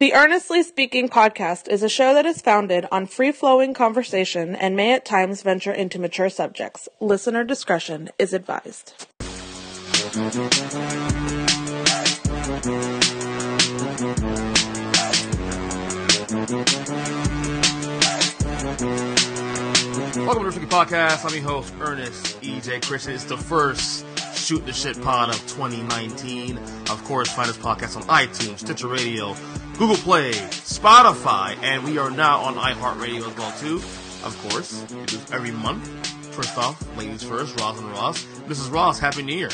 The Earnestly Speaking podcast is a show that is founded on free-flowing conversation and may at times venture into mature subjects. Listener discretion is advised. Welcome to the Earnestly Podcast. I'm your host, Earnest EJ Christian. It's the first Shoot the Shit pod of 2019. Of course, find this podcast on iTunes, Stitcher Radio, Google Play, Spotify, and we are now on iHeartRadio as well, too. Of course, we do this every month. First off, ladies first, Rosalyn Ross. Mrs. Ross, Happy New Year.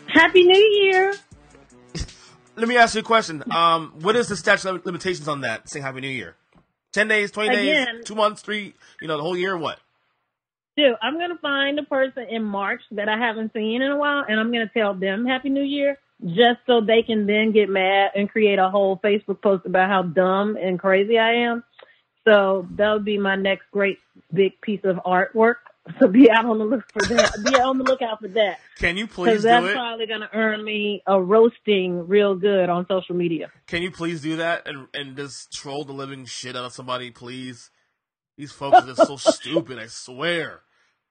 Happy New Year. Let me ask you a question. What is the statute of limitations on that, saying Happy New Year? 10 days, 20 days, 2 months, 3, the whole year, what? Dude, I'm going to find a person in March that I haven't seen in a while, and I'm going to tell them Happy New Year, just so they can then get mad and create a whole Facebook post about how dumb and crazy I am. So that'll be my next great big piece of artwork. So be out on the look for that. Be on the lookout for that. Can you please do it? Because that's probably going to earn me a roasting real good on social media. Can you please do that and just troll the living shit out of somebody, please? These folks are just so stupid, I swear.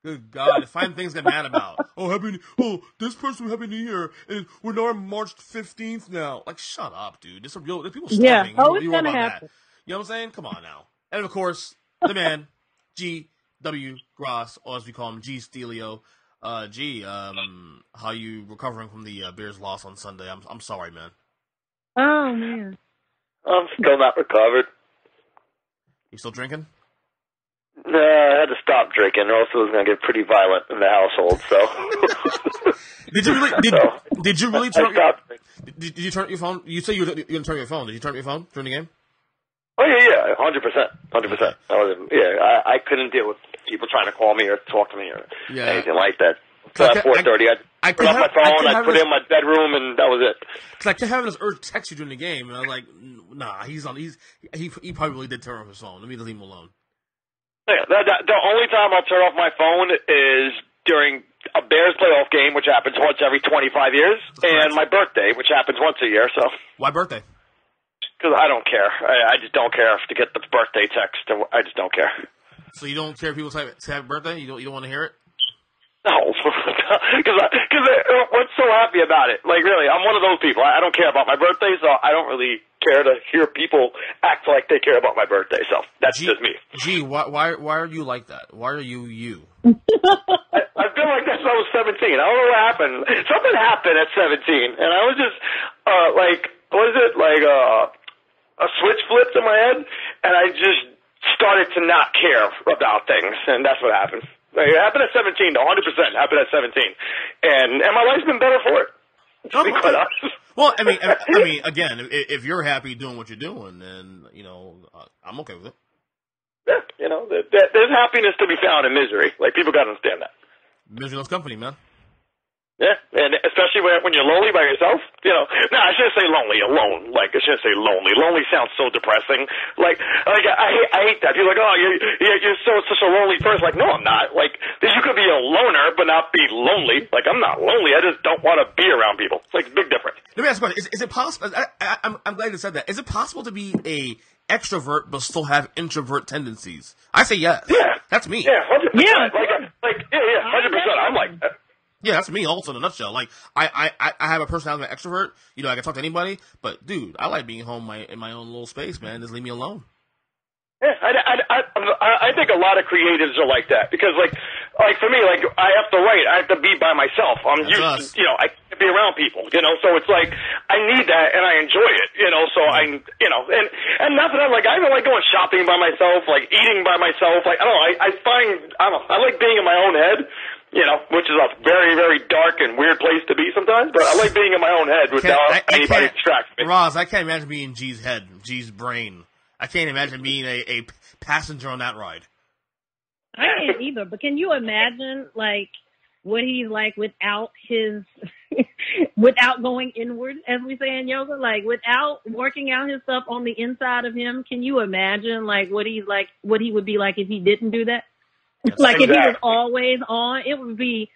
Good God, find things to get mad about. This person Happy New Year, and we're now on March 15th now. Like, shut up, dude. There's people starving. Yeah, it's going to happen. That. You know what I'm saying? Come on now. And of course, the man, G.W. Gross, or as we call him, G. Steelio. How you recovering from the Bears loss on Sunday? I'm sorry, man. Oh, man. I'm still not recovered. You still drinking? No, I had to stop drinking, or else it was going to get pretty violent in the household. So, did you really turn? Did you turn your phone? You say you were going to turn your phone. Did you turn your phone during the game? Oh yeah, 100%. I couldn't deal with people trying to call me or talk to me or anything like that. So at 4:30, I put off my phone, I put it in my bedroom, and that was it. Because I kept having this urge to text you during the game, and I was like, nah, he probably really did turn off his phone. Let me just leave him alone. Yeah, the only time I'll turn off my phone is during a Bears playoff game, which happens once every 25 years, and my birthday, which happens once a year. So why birthday? Because I don't care. I just don't care to get the birthday text. I just don't care. So you don't care if people say happy birthday? You don't want to hear it? No, because what's so happy about it? Like, really, I'm one of those people. I don't care about my birthday, so I don't really care to hear people act like they care about my birthday. So that's just me. Gee, why are you like that? Why are you? I've been like that since I was 17. I don't know what happened. Something happened at 17, and I was just a switch flipped in my head, and I just started to not care about things, and that's what happened. It happened at 17, 100% happened at 17. And my life's been better for it. To be quite honest. Well, I mean, again, if you're happy doing what you're doing, then, I'm okay with it. Yeah, there's happiness to be found in misery. Like, people got to understand that. Misery loves company, man. Yeah, and especially when you're lonely by yourself, I shouldn't say lonely, alone. Like, I shouldn't say lonely. Lonely sounds so depressing. Like I hate that. People are like, oh, you're such a lonely person. Like, no, I'm not. Like, you could be a loner but not be lonely. Like, I'm not lonely. I just don't want to be around people. Like, big difference. Let me ask you a question. Is it possible? I'm glad you said that. Is it possible to be a extrovert but still have introvert tendencies? I say yes. Yeah, that's me. Yeah, 100%. Yeah, 100%. I'm like that. Yeah, that's me also in a nutshell. Like, I have a personality of an extrovert. I can talk to anybody. But, dude, I like being home in my own little space, man. Just leave me alone. Yeah, I think a lot of creatives are like that. Because, like for me, like, I have to write. I have to be by myself. I'm used to, I can't be around people, So it's like, I need that and I enjoy it, So and not that I even like going shopping by myself, like eating by myself. Like, I don't know. I like being in my own head. Which is a very, very dark and weird place to be sometimes, but I like being in my own head without anybody distracting me. Roz, I can't imagine being G's head, G's brain. I can't imagine being a passenger on that ride. I can't either, but can you imagine, like, what he's like without without going inward, as we say in yoga? Like, without working out his stuff on the inside of him, can you imagine, like, what he would be like if he didn't do that? Like, if he was always on, it would be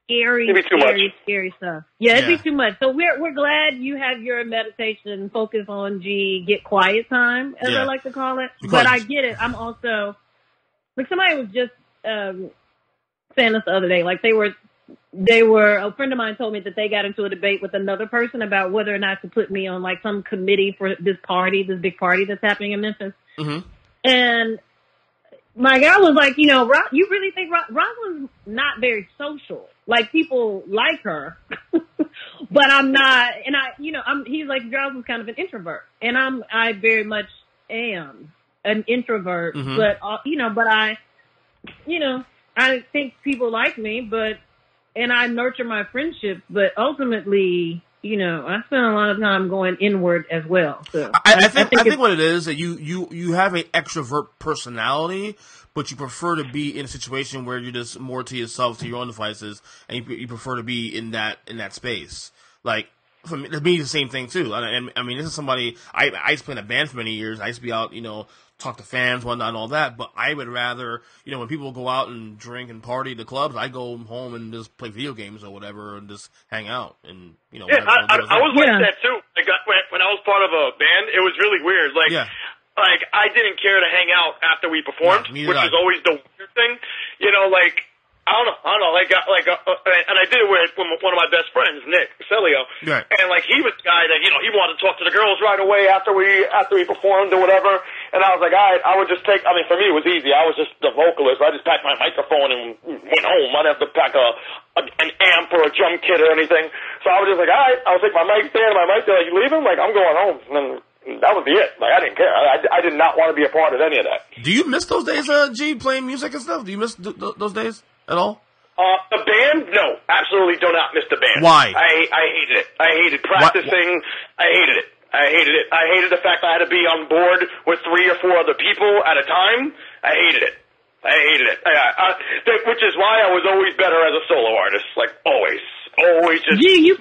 scary stuff. Yeah, it'd be too much. So we're glad you have your meditation, focus on G, get quiet time, as I like to call it. But I get it. I'm also, like, somebody was just saying this the other day. Like, a friend of mine told me that they got into a debate with another person about whether or not to put me on, like, some committee for this big party that's happening in Memphis. Mm-hmm. And my guy was like, you really think Rosalyn's not very social? Like, people like her, but I'm not. And he's like, Rosalyn's kind of an introvert, and I very much am an introvert. Mm-hmm. But I think people like me, and I nurture my friendships, but ultimately, I spend a lot of time going inward as well. So I think what it is that you have an extrovert personality, but you prefer to be in a situation where you're just more to yourself, to your own devices, and you prefer to be in that space. Like, for me, the same thing too. And I mean, this is somebody I used to play in a band for many years. I used to be out, talk to fans, whatnot, and all that. But I would rather, when people go out and drink and party at the clubs, I go home and just play video games or whatever and just hang out. And I was like that too. When I was part of a band, it was really weird. Like I didn't care to hang out after we performed, which was always the weird thing. I don't know, and I did it with one of my best friends, Nick Steelio, right. And like he was the guy that he wanted to talk to the girls right away after we performed or whatever. And I was like, all right, I would just take. I mean, for me it was easy. I was just the vocalist. I just packed my microphone and went home. I didn't have to pack an amp or a drum kit or anything. So I was just like, all right, I'll take my mic stand, my mic. They're like, you leaving? Like, I'm going home. And then that would be it. Like, I didn't care. I did not want to be a part of any of that. Do you miss those days, G, playing music and stuff? Do you miss those days at all? The band? No, absolutely do not miss the band. Why? I hated it. I hated practicing. I hated it. I hated the fact I had to be on board with 3 or 4 other people at a time. I hated it. Which is why I was always better as a solo artist. Like, always. Always just... Gee, you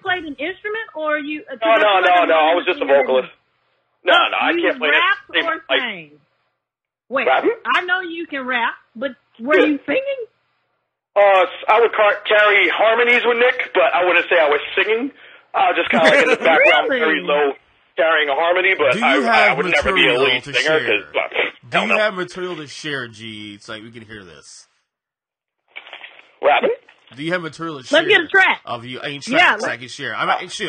played an instrument or you... No, I was just a vocalist. No, I can't play rap or sing? Wait, rapping? I know you can rap, but were you singing? I would carry harmonies with Nick, but I wouldn't say I was singing. I was just kind of like in the background, very low, carrying a harmony, but I would never be a lead singer. Do you have material to share, G? It's like we can hear this. Rapping? Do you have material to share? Let's get a track. Of you, tracks I can share. I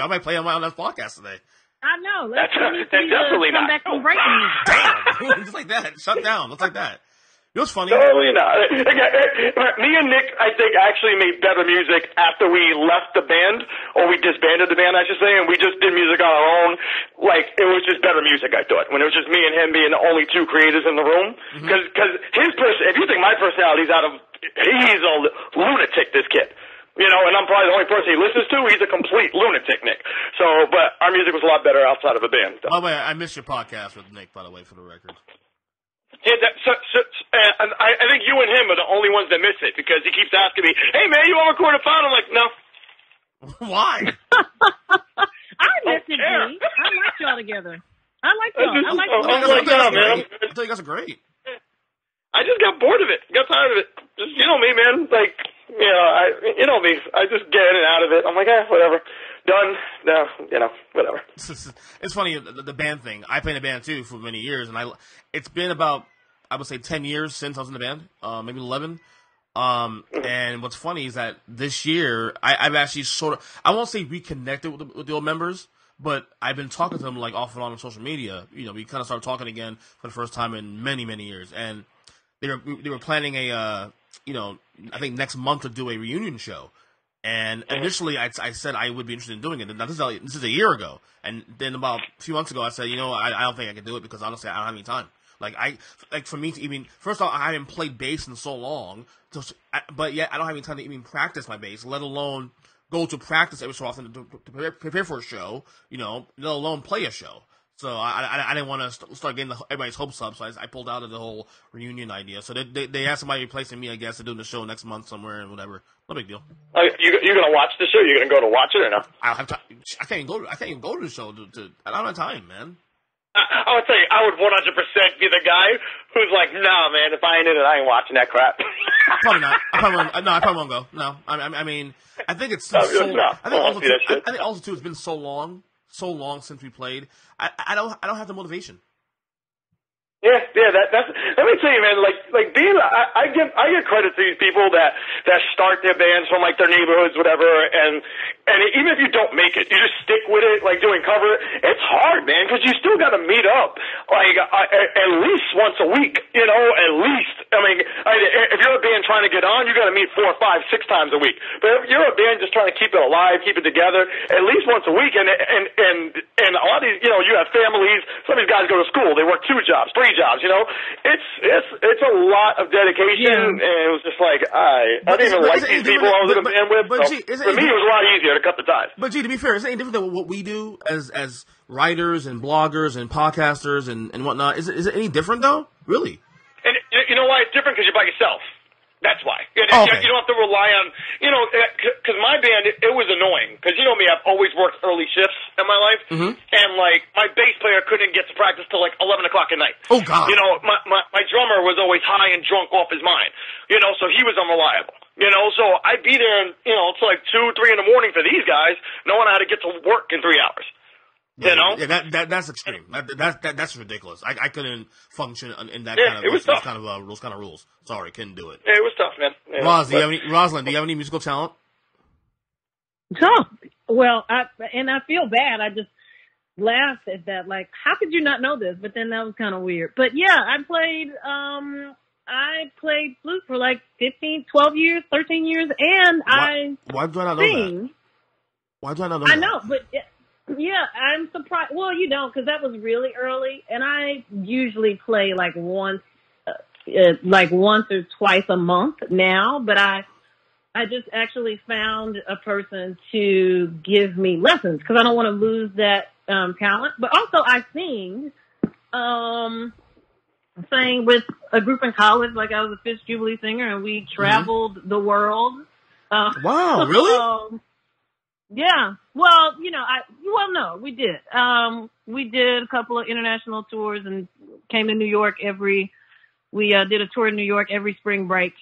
might play on this podcast today. I know. Let's definitely come back from breaking music. Damn, just like that. Shut down. Looks like that. You know what's funny? Totally not. Me and Nick, I think, actually made better music after we left the band, or we disbanded the band, I should say, and we just did music on our own. Like, it was just better music, I thought, when it was just me and him being the only 2 creators in the room. Because if you think my personality's he's a lunatic, this kid. And I'm probably the only person he listens to. He's a complete lunatic, Nick. So, but our music was a lot better outside of a band. By the way, I missed your podcast with Nick, by the way, for the record. Yeah, I think you and him are the only ones that miss it because he keeps asking me, "Hey man, you want to record a file?" I'm like, "No." Why? I miss it, G. I like y'all together. I like y'all. Man. I think you guys are great. I just got bored of it. Got tired of it. Just me, man. Like me. I just get in and out of it. I'm like, whatever. Done. No, whatever. It's funny, the band thing. I played in a band too for many years, and it's been about, I would say, 10 years since I was in the band, maybe 11. And what's funny is that this year I've actually sort of, I won't say reconnected with the old members, but I've been talking to them like off and on social media. We kind of started talking again for the first time in many, many years, and they were planning I think next month to do a reunion show. And initially, I said I would be interested in doing it. Now, this is a year ago. And then about a few months ago, I said, I don't think I can do it because honestly, I don't have any time. For me to even, first of all, I haven't played bass in so long, but yet I don't have any time to even practice my bass, let alone go to practice every so often to prepare for a show, let alone play a show. So I didn't want to start getting everybody's hopes up, so I pulled out of the whole reunion idea. So they asked somebody replacing me, I guess, to do the show next month somewhere and whatever. No big deal. You're gonna watch the show? You're gonna go to watch it or no? I can't even go to the show. I don't have time, man. I would tell you, I would 100% be the guy who's like, nah, man, if I ain't in it, I ain't watching that crap. Probably not. I probably won't go. No, I mean, I think it's I think also too, it's been so long since we played. I don't have the motivation. Yeah, that's. Let me tell you, man. Like being, I get credit to these people that start their bands from like their neighborhoods, whatever, and even if you don't make it, you just stick with it, like doing cover. It's hard, man, because you still got to meet up, like at least once a week. You know, at least. I mean, if you're a band trying to get on, you got to meet 4, 5, 6 times a week. But if you're a band just trying to keep it alive, keep it together, at least once a week. And a lot of these, you know, you have families. Some of these guys go to school. They work 2 jobs, 3 jobs, you know. It's a lot of dedication, and it was just like, I didn't even like these people I was in a band with. But so gee, for me, it was a lot easier to cut the ties. But gee, to be fair, is it any different than what we do as writers and bloggers and podcasters and whatnot? Is it any different though? Really? And you know why it's different? Because you're by yourself. That's why. You don't have to rely on, you know, because my band, it was annoying. Because you know me, I've always worked early shifts in my life. Mm-hmm. And, like, my bass player couldn't get to practice till, like, 11 o'clock at night. Oh, God. You know, my drummer was always high and drunk off his mind. You know, so he was unreliable. You know, so I'd be there, you know, till, like, 2, 3 in the morning for these guys, knowing how to get to work in 3 hours. Yeah, you know? Yeah, that's extreme. That's ridiculous. I couldn't function in that kind of those kind of rules. Sorry, couldn't do it. Yeah, it was tough, man. Yeah, Rosalyn, do you have any musical talent? No. Well, I feel bad. I just laughed at that. Like, how could you not know this? But then that was kind of weird. But yeah, I played flute for like 15, 12 years, 13 years, and why do I not know that? Why do I not know that? I know, but. Yeah, I'm surprised. Well, you know, because that was really early, and I usually play like once or twice a month now. But I just actually found a person to give me lessons because I don't want to lose that talent. But also, I sang with a group in college. Like I was a Fifth Jubilee singer, and we traveled the world. Wow, really? Yeah. Well, you know, no, we did. We did a couple of international tours and came to New York we did a tour in New York every spring break,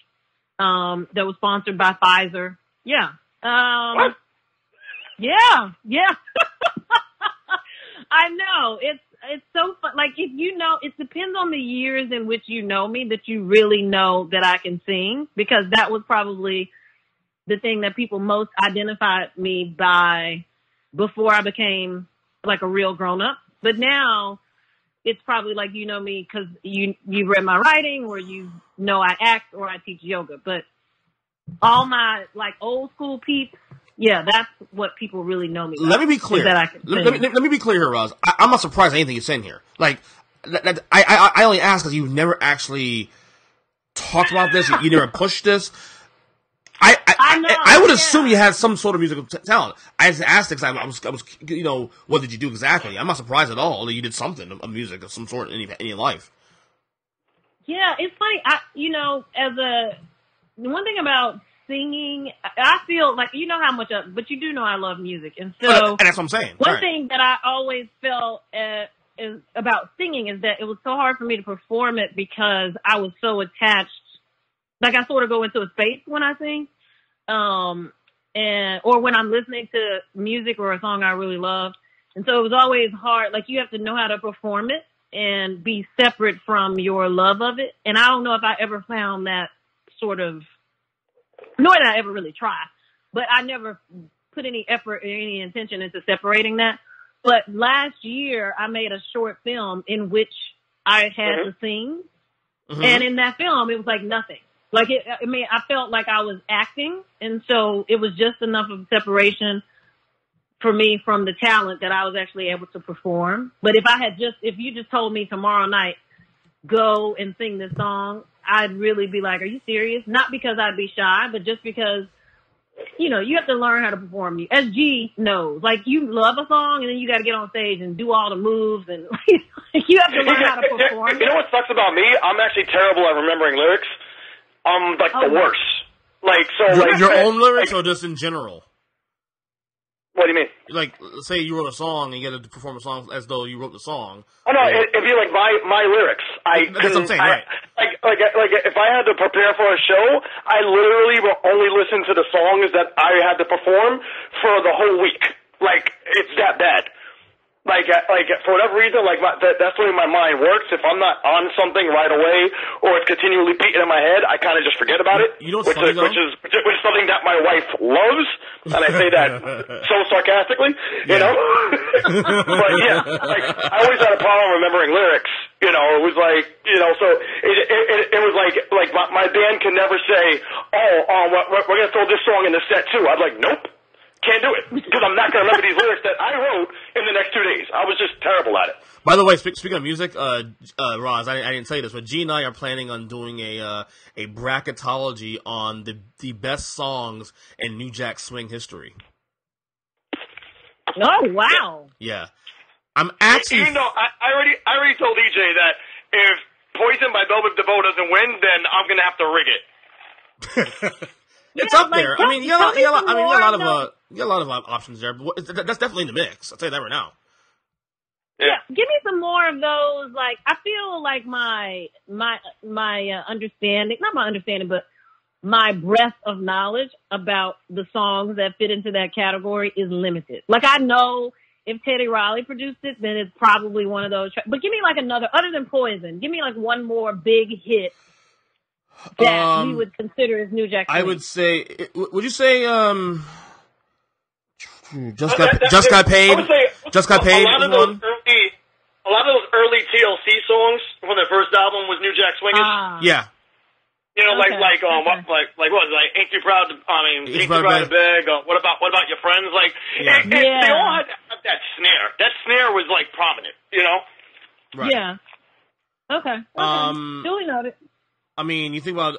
that was sponsored by Pfizer. Yeah. What? Yeah. I know. It's so fun. Like, if you know, it depends on the years in which you know me that you really know that I can sing, because that was probably the thing that people most identified me by before I became like a real grown up. But now it's probably like, you know me because you read my writing, or you know I act, or I teach yoga. But all my like old school peeps, yeah, that's what people really know me by. Let me be clear. Let me be clear here, Roz. I'm not surprised at anything you're saying here. Like, I only ask because you've never actually talked about this. You never pushed this. I would assume you had some sort of musical talent. I just asked because I was, you know, what did you do exactly? I'm not surprised at all that you did something of music of some sort in your life. Yeah, it's funny. One thing about singing, I feel like, you know how much, but you do know I love music. And so, and that's what I'm saying. One thing that I always felt about singing is that it was so hard for me to perform it because I was so attached. Like, I sort of go into a space when I sing, or when I'm listening to music or a song I really love. And so it was always hard. Like, you have to know how to perform it and be separate from your love of it. And I don't know if I ever found that sort of, nor did I ever really try, but I never put any effort or any intention into separating that. But last year I made a short film in which I had to sing. Mm-hmm. And in that film, it was like nothing. Like, I felt like I was acting, and so it was just enough of separation for me from the talent that I was actually able to perform. But if you just told me tomorrow night, go and sing this song, I'd really be like, are you serious? Not because I'd be shy, but just because, you know, you have to learn how to perform. As G knows, like, you love a song, and then you got to get on stage and do all the moves, and you have to learn how to perform. You know what sucks about me? I'm actually terrible at remembering lyrics. The worst. Like, so, your own lyrics, or just in general? What do you mean? Like, say you wrote a song and you had to perform a song as though you wrote the song. Oh no, it'd be like my lyrics. That's what I'm saying, right? Like if I had to prepare for a show, I literally will only listen to the songs that I had to perform for the whole week. Like, it's that bad. Like for whatever reason, like that's the way my mind works. If I'm not on something right away, or it's continually beating in my head, I kind of just forget about it. You know what's funny, which is something that my wife loves, and I say that so sarcastically, you know. But yeah, like I always had a problem remembering lyrics. You know, it was like, you know, so it was like my band can never say, we're gonna throw this song in the set too. I'd like, nope. Can't do it, because I'm not going to remember these lyrics that I wrote in the next 2 days. I was just terrible at it. By the way, speaking of music, Roz, I didn't tell you this, but G and I are planning on doing a bracketology on the best songs in New Jack Swing history. Oh, wow. Yeah. I'm actually... Even though I already told EJ that if Poison by Velvet DeVoe doesn't win, then I'm going to have to rig it. It's up there. I mean, you got a lot of options there. But that's definitely in the mix. I'll tell you that right now. Yeah, give me some more of those. Like, I feel like my understanding, not my understanding, but my breadth of knowledge about the songs that fit into that category is limited. Like, I know if Teddy Riley produced it, then it's probably one of those. But give me like another, other than Poison, give me like one more big hit that we would consider as New Jack Swing. I would say, would you say, Just Got Paid? Just Got Paid was one? A lot of those early TLC songs from their first album was New Jack Swingers. Yeah. You know, like Ain't Too Proud to, Ain't Too Proud to Beg, what about your friends? Like, they all had that snare. That snare was like prominent, you know? Right. Yeah. Okay. Duly noted. I mean, you think about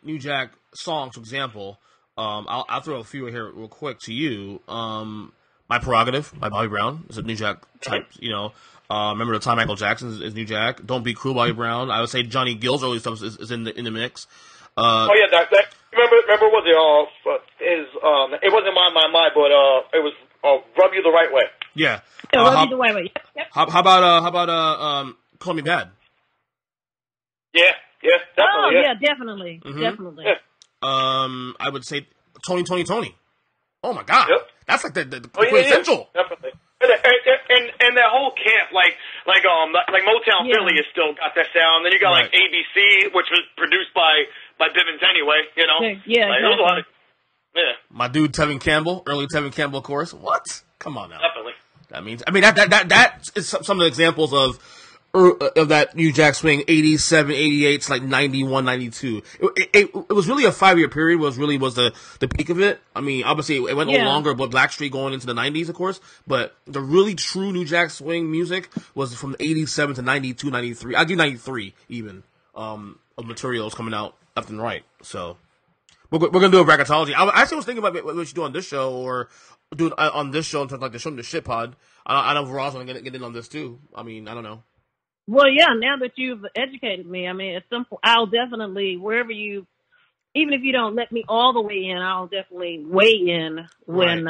New Jack songs, for example. I'll throw a few here real quick to you. My Prerogative by Bobby Brown is a New Jack type. You know, remember the time Michael Jackson is New Jack. Don't Be Cruel, Bobby Brown. I would say Johnny Gill's early stuff is in the mix. That remember was it wasn't My, but it was Rub You the Right Way. Yeah. Rub You the Right Way. Yep. How about Call Me Bad? Yeah, definitely. Oh, yeah, definitely. Mm-hmm. Definitely. Yeah. I would say Tony. Oh my God, that's like the Yeah, quintessential. definitely. And that whole camp, like Motown Philly has still got that sound. Then you got like ABC, which was produced by Bivens anyway. You know, there's a lot of, My dude Tevin Campbell, early Tevin Campbell, of course. What? Come on now. Definitely. That is some of the examples of that New Jack Swing, 87, 88 to like 91, 92. It was really a 5-year period. Was the peak of it. I mean, obviously it went a little longer, but Blackstreet going into the 90s, of course. But the really true New Jack Swing music was from 87 to 92, 93. I'll give 93 even of materials coming out left and right. So we're gonna do a bracketology. I actually was thinking about what we should do on this show or do it on this show in terms of like the Show Me the Shit pod. I know Rosalyn gonna get in on this too. I mean, I don't know. Well, yeah, now that you've educated me, I mean, at some point, I'll definitely, wherever you, even if you don't let me all the way in, I'll definitely weigh in when,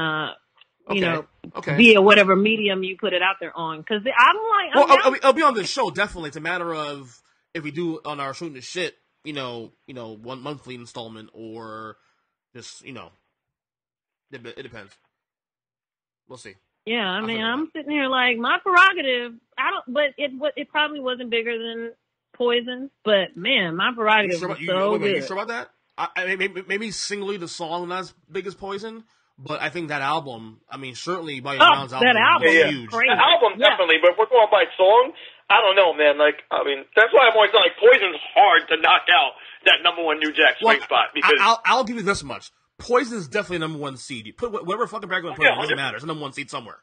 you know, via whatever medium you put it out there on. Because I'll be on this show, definitely. It's a matter of if we do on our Shooting the Shit, you know, one monthly installment or just, you know, it depends. We'll see. Yeah, I mean, I'm sitting here like My Prerogative. But it probably wasn't bigger than Poison. But man, My Prerogative was so good. You sure about that? Maybe singly the song not as big as Poison, but I think that album. I mean, certainly Bobby Brown's album. That album is huge. Crazy. The album definitely, but if we're going by song, I don't know, man. Like, I mean, that's why I'm always like Poison's hard to knock out that number one New Jack Swing spot because I'll give you this much. Poison is definitely number one seed. You put whatever fucking bracket you put, it doesn't matter. It's a number one seed somewhere.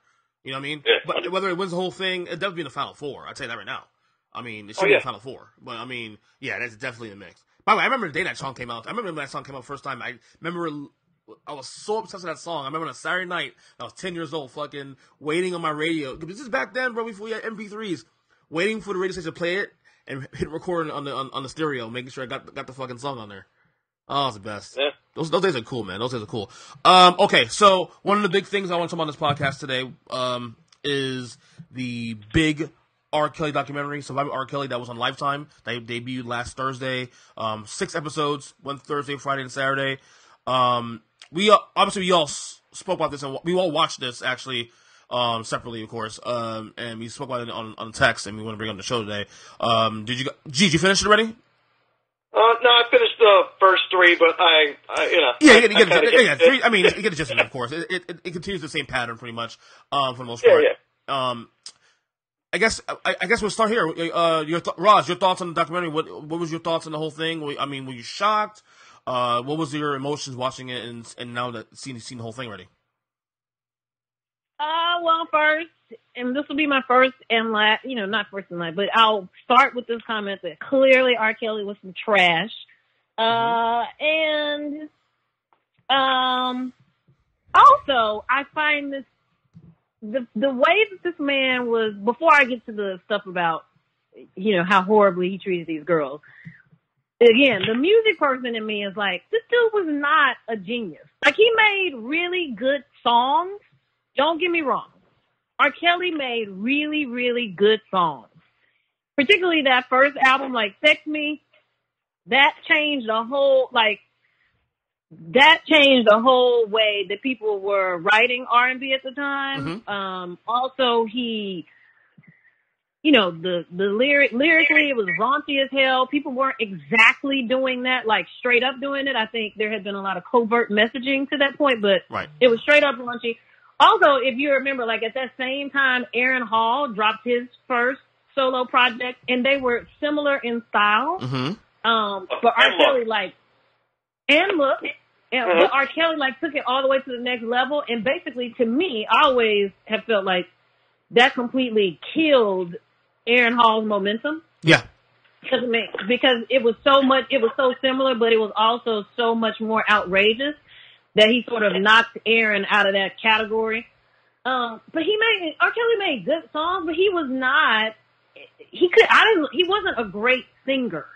You know what I mean? Yeah, but whether it wins the whole thing, it'd definitely be in the Final Four. I'd say that right now. I mean, it should be in the Final Four. But, I mean, yeah, that's definitely in the mix. By the way, I remember the day that song came out. I remember when that song came out first time. I remember I was so obsessed with that song. I remember on a Saturday night, I was 10 years old, fucking waiting on my radio. This is back then, bro, before we had MP3s. Waiting for the radio station to play it and hit record on the stereo, making sure I got the fucking song on there. Oh, it's the best. Yeah. Those days are cool, man. Those days are cool. Okay, so one of the big things I want to talk about on this podcast today is the big R. Kelly documentary, Surviving R. Kelly, that was on Lifetime. They debuted last Thursday. 6 episodes, one Thursday, Friday, and Saturday. We all spoke about this, and we all watched this actually separately, of course. And we spoke about it on text, and we want to bring it on the show today. Did you finish it already? No, I finished the first 3, but you get 3. I mean, you get the gist of it, of course. It continues the same pattern pretty much, for the most part. Yeah. I guess we'll start here. Roz, your thoughts on the documentary? What was your thoughts on the whole thing? Were you shocked? What was your emotions watching it and now that seeing the whole thing already? Well, first, and this will be my first and last, not first and last, but I'll start with this comment that clearly R. Kelly was some trash. And also, I find this, the way that this man was, before I get to the stuff about, how horribly he treated these girls, again, the music person in me is like, this dude was not a genius. Like, he made really good songs. Don't get me wrong. R. Kelly made really, really good songs. Particularly that first album, like Sex Me, that changed the whole way that people were writing R&B at the time. Also, he, lyrically, it was raunchy as hell. People weren't exactly doing that, like straight up doing it. I think there had been a lot of covert messaging to that point, but It was straight up raunchy. Also, if you remember, like at that same time, Aaron Hall dropped his first solo project, and they were similar in style. But R. Kelly, but R. Kelly, took it all the way to the next level. And basically, to me, I always have felt like that completely killed Aaron Hall's momentum. Yeah. Because it was so similar, but it was also so much more outrageous that he sort of knocked Aaron out of that category. But R. Kelly made good songs, but he wasn't a great singer.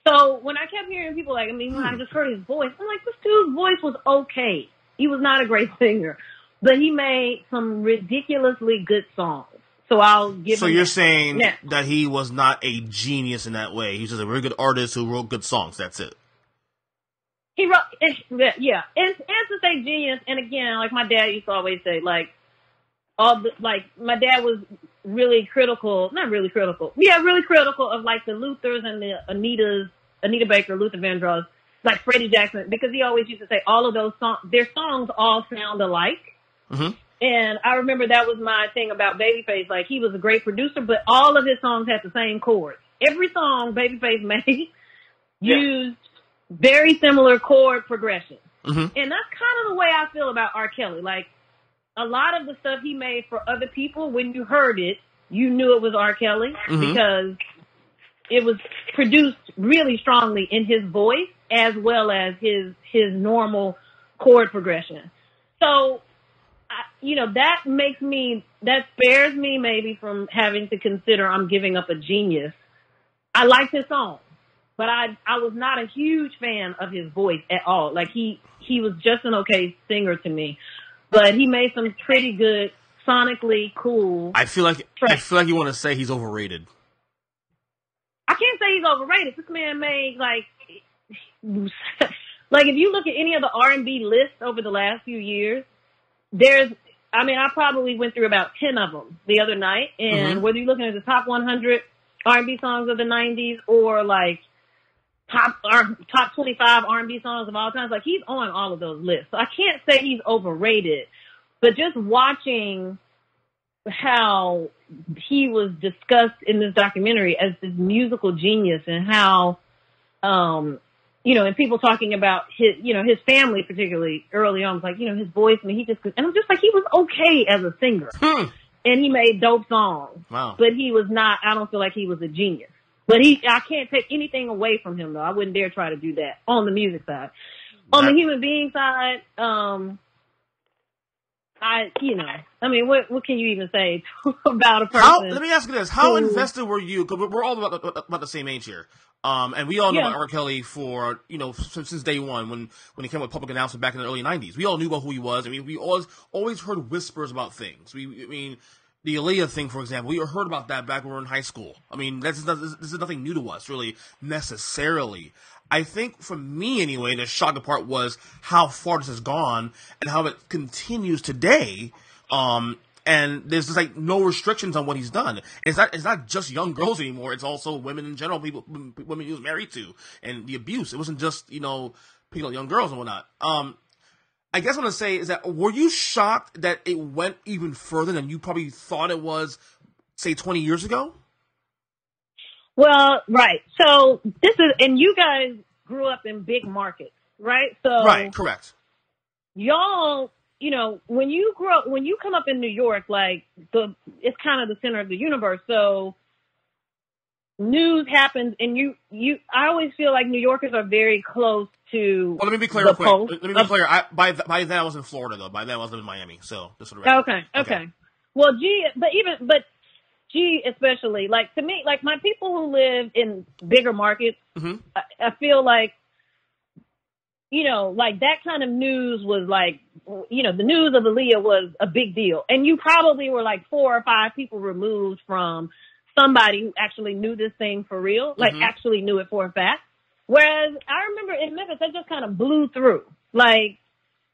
So when I kept hearing people when I just heard his voice, I'm like, this dude's voice was okay. He was not a great singer, but he made some ridiculously good songs. So I'll give him. So you're saying that he was not a genius in that way. He's just a very good artist who wrote good songs. That's it. He wrote, yeah. And to say genius, and again, like my dad used to always say, my dad was really critical, really critical of the Luthers and the Anita Baker, Luther Vandross, like Freddie Jackson, because he always used to say all of those songs, their songs all sound alike. And I remember that was my thing about Babyface. Like, he was a great producer, but all of his songs had the same chords. Every song Babyface made used very similar chord progressions. And that's kind of the way I feel about R. Kelly. Like, a lot of the stuff he made for other people, when you heard it, you knew it was R. Kelly because it was produced really strongly in his voice as well as his normal chord progression. So, that spares me maybe from having to consider I'm giving up a genius. I liked his song, but I was not a huge fan of his voice at all. Like, he was just an okay singer to me, but he made some pretty good, sonically cool. I feel like you want to say he's overrated. I can't say he's overrated. This man made if you look at any of the R&B lists over the last few years, I probably went through about 10 of them the other night, and whether you're looking at the top 100 R&B songs of the 90s or top 25 R&B songs of all time, he's on all of those lists. So I can't say he's overrated, but just watching how he was discussed in this documentary as this musical genius and how, and people talking about his family, particularly early on, was his voice, and I'm just like, he was okay as a singer. And he made dope songs. Wow. But he was not, I don't feel like he was a genius. But I can't take anything away from him, though. I wouldn't dare try to do that on the music side. On the human being side, what can you even say about a person? Let me ask you this. How invested were you? Because we're all about the same age here. And we all know about R. Kelly for, since day one when he came with public announcement back in the early 90s. We all knew about who he was. I mean, we always heard whispers about things. The Aaliyah thing, for example, we heard about that back when we were in high school. I mean, this is nothing new to us, really, necessarily. I think, for me anyway, the shocking part was how far this has gone and how it continues today. And there's just like no restrictions on what he's done. It's not just young girls anymore. It's also women in general, women he was married to, and the abuse. It wasn't just young girls and whatnot. I guess what I'm gonna say is that, were you shocked that it went even further than you probably thought it was, say, 20 years ago? Well, right. So and you guys grew up in big markets, right? So right, correct. Y'all, when you come up in New York, it's kind of the center of the universe. So news happens, and I always feel like New Yorkers are very close to. Well, let me be clear real quick. Let me be clear. By then I was in Florida, though. By then I was in Miami. So this is okay. Well, especially, to me, my people who live in bigger markets, mm-hmm. I feel like, that kind of news was the news of Aaliyah was a big deal. And you probably were 4 or 5 people removed from somebody who actually knew this thing for real, mm-hmm. actually knew it for a fact. Whereas I remember in Memphis, that just kind of blew through.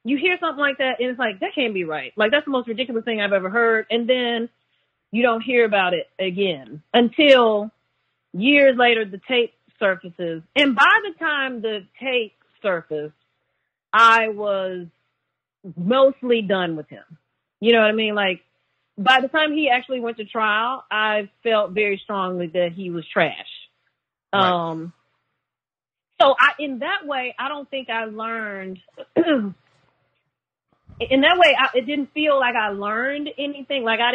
You hear something like that, and it's that can't be right. That's the most ridiculous thing I've ever heard. And then you don't hear about it again until years later the tape surfaces. And by the time the tape surfaced, I was mostly done with him. You know what I mean? By the time he actually went to trial, I felt very strongly that he was trash. Right. So in that way, I don't think I learned. In that way, it didn't feel like I learned anything. I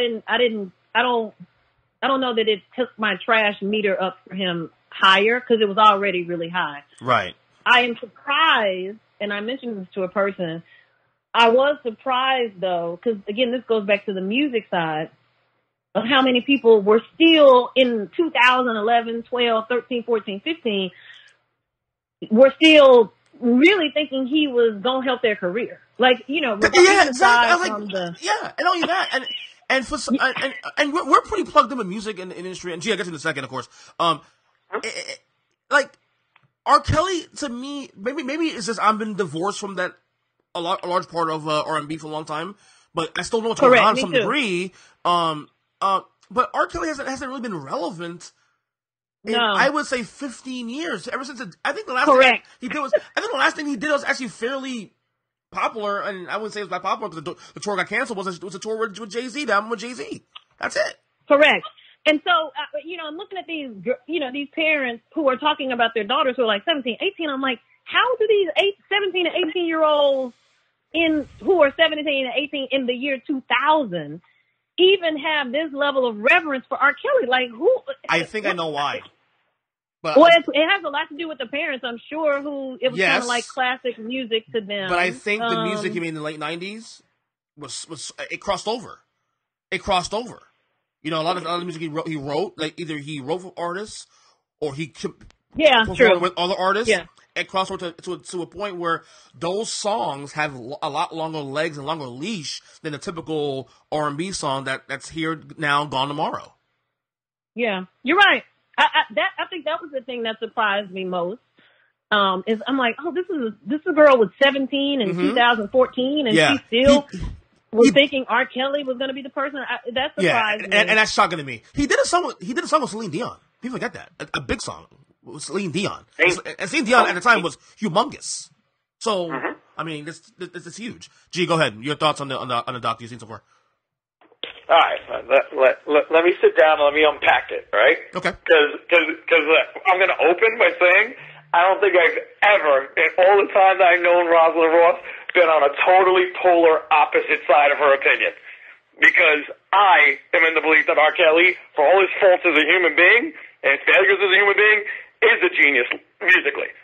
don't know that it took my trash meter up for him higher, because it was already really high. Right. I am surprised, and I mentioned this to a person, I was surprised, though, because, again, this goes back to the music side, of how many people were still in 2011, 12, 13, 14, 15, were still really thinking he was going to help their career. Yeah, exactly. And only that. And we're pretty plugged in with music in the industry, and I'll get to in a second, of course. R. Kelly, to me, maybe it's just I've been divorced from that a large part of R&B for a long time, but I still know what's going on to some degree. But R. Kelly hasn't really been relevant in, I would say, 15 years. Ever since I think the last thing he did was actually fairly popular, and I wouldn't say it was that popular because the tour got canceled. Was a tour with Jay-Z, the album with Jay-Z. That's it. Correct. And so, I'm looking at these parents who are talking about their daughters who are 17, 18. I'm like, how do these 17 and 18-year-olds who are 17 and 18 in the year 2000 even have this level of reverence for R. Kelly? Who? I think I know why. But it has a lot to do with the parents, I'm sure, who it was kind of like classic music to them. But I think the music he made in the late 90s was it crossed over. It crossed over. A lot of the music he wrote, either he wrote for artists or he performed with other artists. Yeah. It crossed over to a point where those songs have a lot longer legs and longer leash than a typical R&B song that's here now, gone tomorrow. Yeah, you're right. I think that was the thing that surprised me most. Is I'm like, oh, this girl was 17 in 2014, and she still was thinking R. Kelly was going to be the person. That surprised me. And that's shocking to me. He did a song with Celine Dion. People forget that a big song with Celine Dion. And Celine Dion at the time was humongous. So I mean, this is huge. G, go ahead. Your thoughts on the doc you've seen so far? All right, let me sit down and let me unpack it, right? Okay. Because I'm going to open by saying I don't think I've ever, in all the time that I've known Rosalyn Ross, been on a totally polar opposite side of her opinion. Because I am in the belief that R. Kelly, for all his faults as a human being and his failures as a human being, is a genius musically.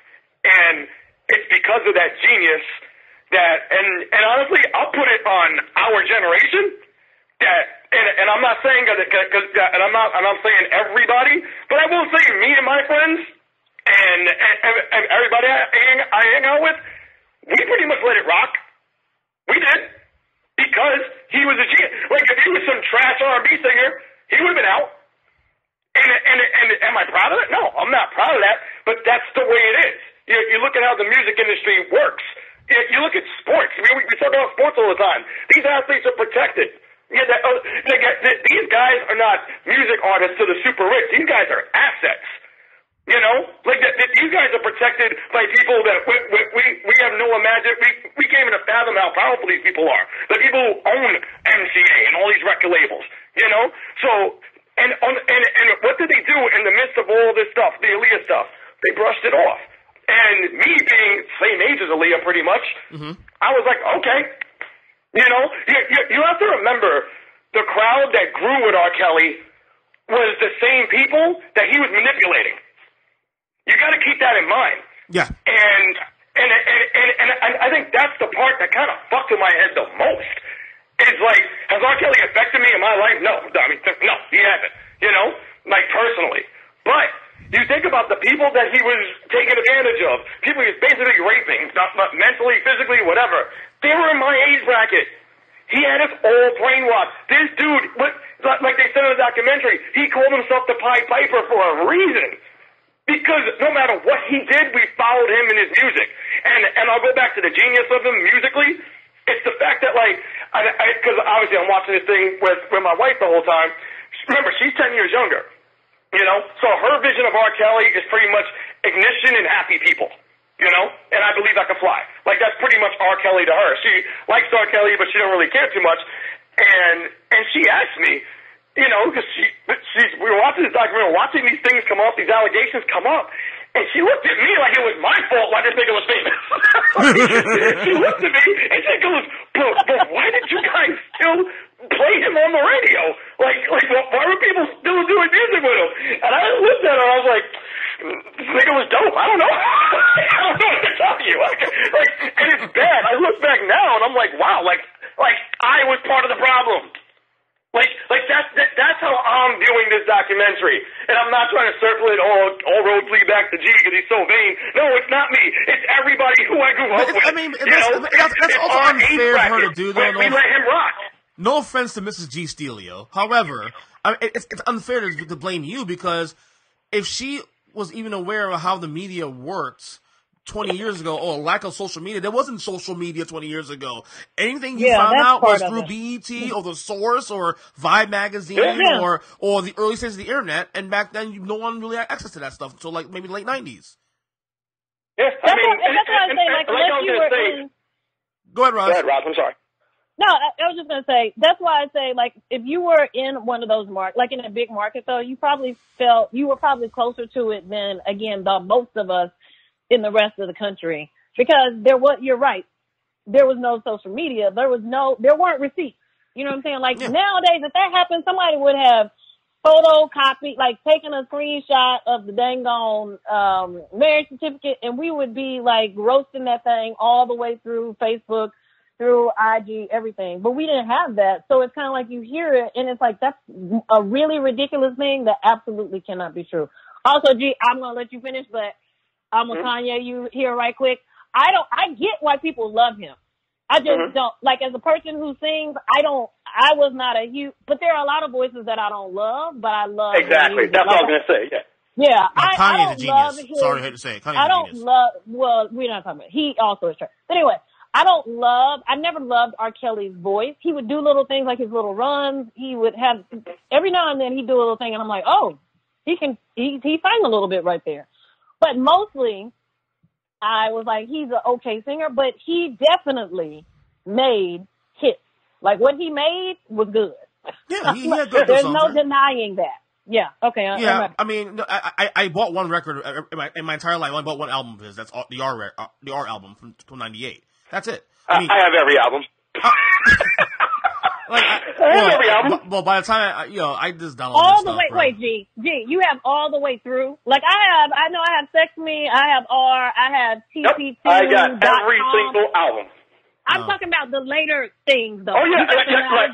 And it's because of that genius that, and honestly, I'll put it on our generation that, and I'm not saying and I'm not saying everybody, but I will say me and my friends and everybody I hang out with, we pretty much let it rock. We did, because he was a genius. Like, if he was some trash R&B singer, he would have been out. And am I proud of it? No, I'm not proud of that, but that's the way it is. You look at how the music industry works. You look at sports. We talk about sports all the time. These athletes are protected. These guys are not music artists to the super rich. These guys are assets. You know, like these guys are protected by people that we have no we can't even fathom how powerful these people are. The people who own MCA and all these record labels. You know, so and what did they do in the midst of all this stuff, the Aaliyah stuff? They brushed it off. And me being same age as Aaliyah, pretty much, I was like, okay. You know, you have to remember the crowd that grew with R. Kelly was the same people that he was manipulating. You got to keep that in mind. Yeah. And I think that's the part that kind of fucked with my head the most. It's like, has R. Kelly affected me in my life? No. I mean, no, he hasn't. You know, like personally. But you think about the people that he was taking advantage of, people he was basically raping, not mentally, physically, whatever. They were in my age bracket. He had us all brainwashed. This dude, like they said in the documentary, he called himself the Pied Piper for a reason. Because no matter what he did, we followed him in his music. And I'll go back to the genius of him musically. It's the fact that, like, because obviously I'm watching this thing with my wife the whole time. Remember, she's 10 years younger. You know, so her vision of R. Kelly is pretty much ignition and happy people, you know, and I believe I can fly. Like, that's pretty much R. Kelly to her. She likes R. Kelly, but she don't really care too much. And she asked me, you know, because we were watching this documentary, watching these things come up, these allegations come up, and she looked at me like it was my fault why this nigga was famous. She looked at me and she goes, but why did you guys still play him on the radio? Like why were people still doing music with him? And I looked at her and I was like, this nigga was dope. I don't know. I don't know what to tell you. And it's bad. I look back now and I'm like, wow, like I was part of the problem. Like that's how I'm viewing this documentary. And I'm not trying to circle it all roads lead back to G because he's so vain. No, it's not me. It's everybody who I grew up with. I mean, that's also unfair for her to do, though. We let him rock. No offense to Mrs. G. Steelio. However, it's unfair to blame you because if she was even aware of how the media works 20 years ago, or lack of social media. There wasn't social media 20 years ago. Anything you found out was through BET or The Source or Vibe magazine or the early stages of the internet. And back then, no one really had access to that stuff until like maybe the late 90s. Yeah, I mean, that's what I'm saying. Like, unless you were in... Go ahead, Ross. Go ahead, Ross. I'm sorry. No, I was just going to say, that's why I say, like, if you were in one of those markets, like in a big market, though, you were probably closer to it than, again, most of us in the rest of the country. Because you're right, there was no social media. There weren't receipts. You know what I'm saying? Like, nowadays, if that happened, somebody would have photocopied, like, taken a screenshot of the dang on marriage certificate, and we would be, like, roasting that thing all the way through Facebook, through IG, everything. But we didn't have that. So it's kind of like you hear it, and it's like, that's a really ridiculous thing that absolutely cannot be true. Also, G, I'm going to let you finish, but I'm going to Kanye you here right quick. I get why people love him. I just don't, like, as a person who sings, I was not a huge, but there are a lot of voices that I don't love, but I love. Exactly. That's what I was going to say, yeah. Yeah, Kanye's a genius. Sorry to say. Kanye's a genius. Well, we're not talking about, he also is trash. But anyway, I never loved R. Kelly's voice. He would do little things like his little runs. He would have, every now and then he'd do a little thing and I'm like, oh, he sang a little bit right there. But mostly, I was like, he's an okay singer, but he definitely made hits. Like, what he made was good. Yeah, he had good There's songs, no denying that. Yeah, okay. Yeah, I mean, I bought one record in my entire life. I only bought one album of his. That's the R album from '98. That's it. I have every album. Every album. Well, by the time I just downloaded all the stuff, way. right? Wait, G, you have all the way through. Like I know I have Sex Me, I have R, I have TP2. I got every single album. I'm talking about the later things, though. Oh yeah,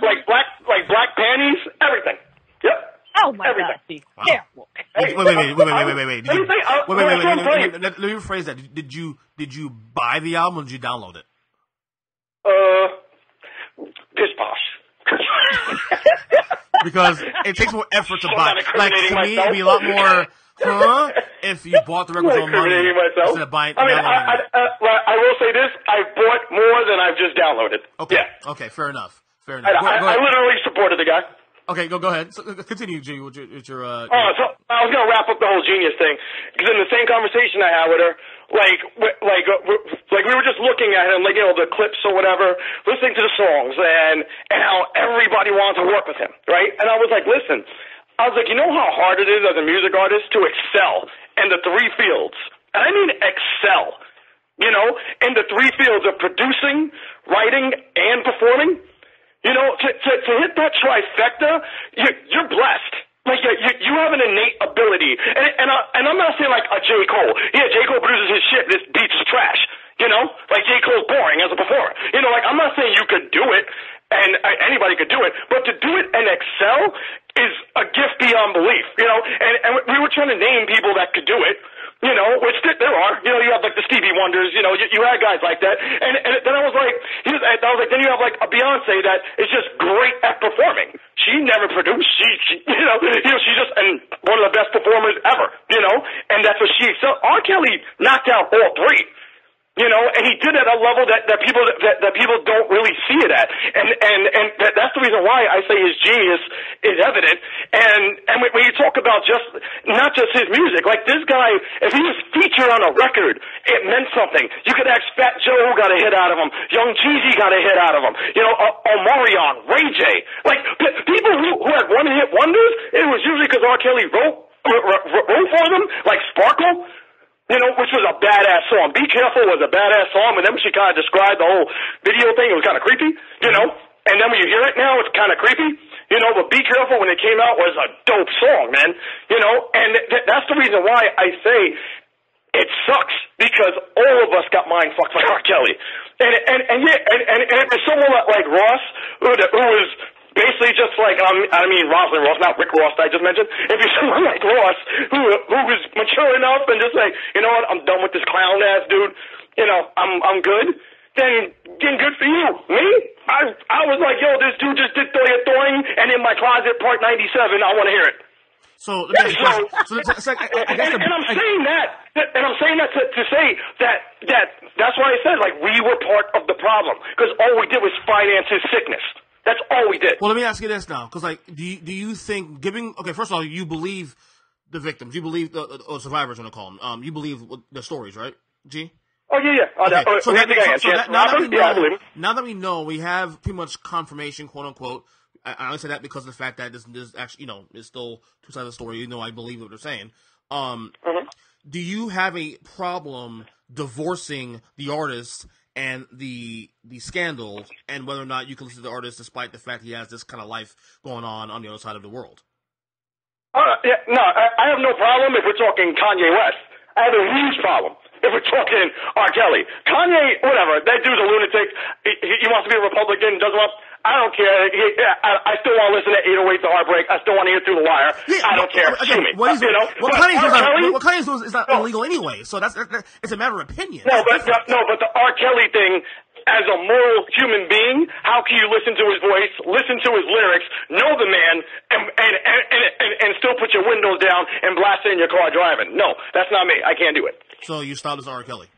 like black panties, everything. Yep. Oh my God! Be careful. Wait. Let me rephrase that. Did you buy the album or did you download it? Pish posh. Because it takes more effort to buy. Like to me, it'd be a lot more. If you bought the record on money instead of buying. I mean, I will say this: I bought more than I've just downloaded. Okay. Yeah. Okay. Fair enough. Go I literally supported the guy. Okay, go ahead. So, continue, G, with your so I was going to wrap up the whole genius thing, because in the same conversation I had with her, we were just looking at him, the clips or whatever, listening to the songs, and how everybody wanted to work with him, right? And I was like, listen, you know how hard it is as a music artist to excel in the three fields? And I mean excel, in the three fields of producing, writing, and performing. To hit that trifecta, you're blessed. Like you have an innate ability, and I'm not saying like a J. Cole. Yeah, J. Cole produces his shit. This beat's trash. Like J. Cole's boring as a performer. I'm not saying you could do it, and anybody could do it, but to do it and excel is a gift beyond belief. And we were trying to name people that could do it. Which there are. You have like the Stevie Wonders. You had guys like that. And then I was like, then you have like a Beyonce that is just great at performing. She never produced. She's just one of the best performers ever. And that's what she excelled. R. Kelly knocked out all three. And he did it at a level that people don't really see it at, and that's the reason why I say his genius is evident. And when you talk about not just his music, like this guy, if he was featured on a record, it meant something. You could ask Fat Joe who got a hit out of him, Young Jeezy got a hit out of him, Omarion, Ray J, like people who had one-hit wonders. It was usually because R. Kelly wrote for them, like Sparkle. Which was a badass song. Be Careful was a badass song, and then when she kind of described the whole video thing, it was kind of creepy, And then when you hear it now, it's kind of creepy, but Be Careful when it came out was a dope song, man, And that's the reason why I say it sucks, because all of us got mind fucked by R. Kelly. And if someone like Ross, who was basically just like, Rosalyn Ross, not Rick Ross that I just mentioned. If you're someone like Ross, who was mature enough and just like, you know what, I'm done with this clown ass dude, I'm good, then good for you. Me? I was like, yo, this dude just did Thawing, and in my closet, part 97, I want to hear it. So, let me ask you a question. I'm saying that to say that's why I said, like, we were part of the problem, because all we did was finance his sickness. That's all we did. Well, let me ask you this now, because do you think first of all, you believe the victims, you believe the survivors, I'm gonna call them, you believe the stories, right, G? Oh yeah. Now that we know, we have pretty much confirmation, quote unquote. I only say that because of the fact that this actually, it's still two sides of the story. I believe what they're saying. Do you have a problem divorcing the artist and the scandal, and whether or not you can listen to the artist despite the fact he has this kind of life going on the other side of the world? I have no problem if we're talking Kanye West. I have a huge problem if we're talking R. Kelly. Kanye, whatever, that dude's a lunatic. He wants to be a Republican, doesn't want... I don't care. I still want to listen to 808 The Heartbreak. I still want to hear Through the Wire. I don't care. Sue me. What Kanye's doing is not illegal anyway, so it's a matter of opinion. No, but the R. Kelly thing, as a moral human being, how can you listen to his voice, listen to his lyrics, know the man, and still put your windows down and blast it in your car driving? No, that's not me. I can't do it. So you stopped as R. Kelly?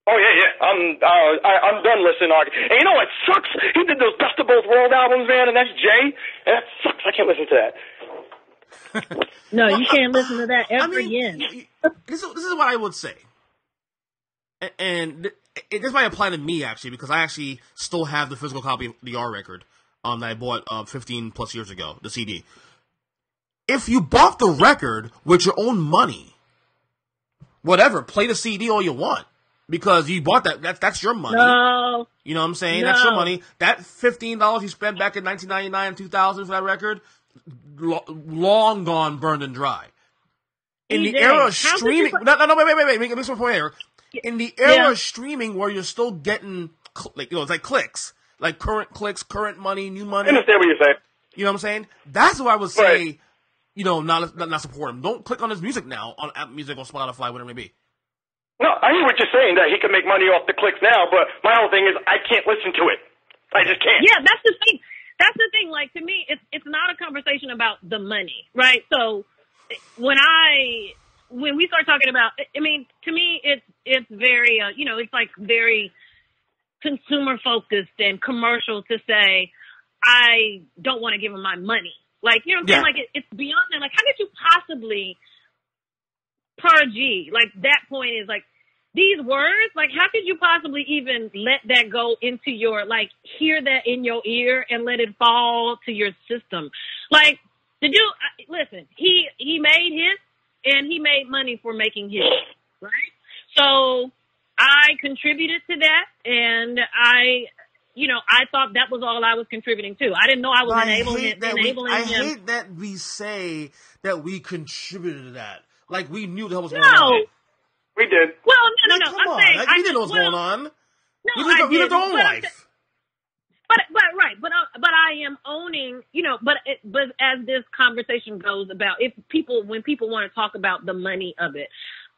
Oh yeah. I'm done listening to R. And you know what sucks? He did those Best of Both World albums, man, and that's Jay. And that sucks. I can't listen to that. No, you can't listen to that ever again. This is what I would say, and this might apply to me actually, because I actually still have the physical copy of the R record that I bought 15 plus years ago, the CD. If you bought the record with your own money, whatever, play the CD all you want. Because you bought that's your money. No. You know what I'm saying? No. That's your money. That $15 you spent back in 1999 and 2000 for that record, long gone, burned and dry. In the era of streaming... No, wait. Make this one point here. In the era of streaming where you're still getting it's like clicks, like current clicks, current money, new money. I understand what you're saying. You know what I'm saying? That's what I would say. Right. Not support him. Don't click on his music now on Apple Music or Spotify, whatever it may be. No, I hear what you're saying, that he can make money off the clicks now, but my whole thing is I can't listen to it. I just can't. Yeah, that's the thing. That's the thing. Like, to me, it's not a conversation about the money, right? So when we start talking about, I mean, to me, it's very, it's like very consumer focused and commercial to say, I don't want to give him my money. Like, you know what I'm saying? Like, it's beyond that. Like, how could you possibly, per G, like, that point is like, these words, like, how could you possibly even let that go into your, like, hear that in your ear and let it fall to your system? Like, listen, he made hits and he made money for making hits, right? So I contributed to that, and I thought that was all I was contributing to. I didn't know I was enabling him. I hate that we say that we contributed to that. Like, we knew the hell was going on. We did. Well, no. Come on. Saying, like, we didn't know what was going on. No, we lived our own life. But I am owning, but as this conversation goes about, when people want to talk about the money of it,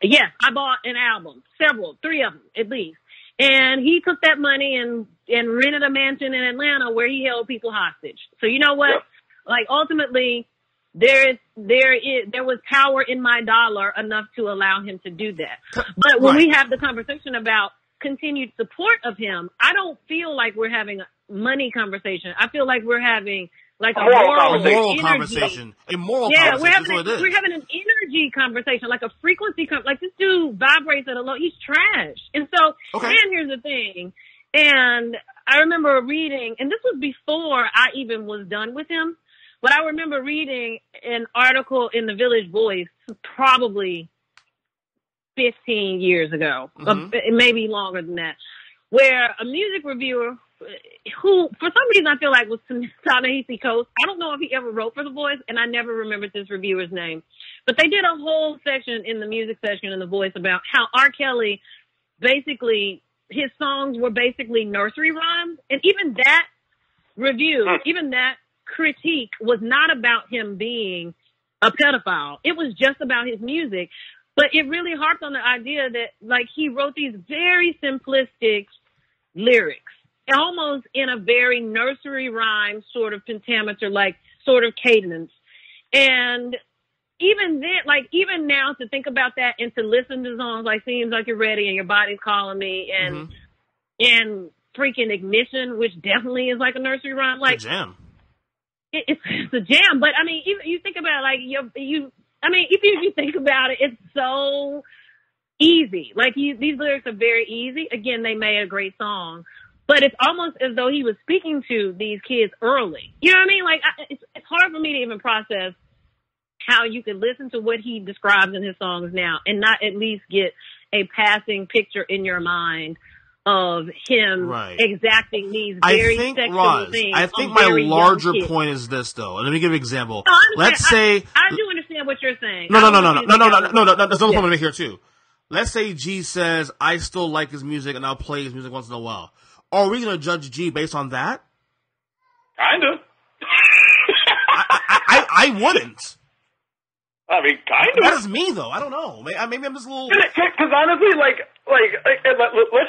yes, I bought an album, 3 of them at least. And he took that money and rented a mansion in Atlanta where he held people hostage. So you know what? Yep. Like, ultimately, there was power in my dollar enough to allow him to do that. But when we have the conversation about continued support of him, I don't feel like we're having a money conversation. I feel like we're having like a moral conversation. A moral conversation. We're having an energy conversation, like a frequency. Like, this dude vibrates at a low. He's trash. And so, and here's the thing. And I remember reading, and this was before I even was done with him, but I remember reading an article in the Village Voice probably 15 years ago, maybe longer than that, where a music reviewer who, for some reason, I feel like was Ta-Nehisi Coates. I don't know if he ever wrote for The Voice, and I never remembered this reviewer's name. But they did a whole section in the music section in The Voice about how R. Kelly, basically, his songs were basically nursery rhymes. And even that review, even that critique was not about him being a pedophile. It was just about his music. But it really harped on the idea that, like, he wrote these very simplistic lyrics, almost in a very nursery rhyme sort of pentameter, like sort of cadence. And even then, like, even now to think about that and to listen to songs like Seems Like You're Ready and Your Body's Calling Me and freaking Ignition, which definitely is like a nursery rhyme. Like, it's a jam. It's a jam. But I mean, even you think about it, like if you think about it, it's so easy. Like, these lyrics are very easy. Again, they made a great song. But it's almost as though he was speaking to these kids early. You know what I mean? Like, it's hard for me to even process how you could listen to what he describes in his songs now and not at least get a passing picture in your mind of him exacting these very sexual things. I think my larger point is this, though. And let me give you an example. No, let's say I do understand what you're saying. No. There's another point to make here too. Let's say G says, I still like his music and I'll play his music once in a while. Are we going to judge G based on that? Kinda. I wouldn't. I mean, kind of. That is me, though. I don't know. Maybe I'm just a little. Because honestly, let's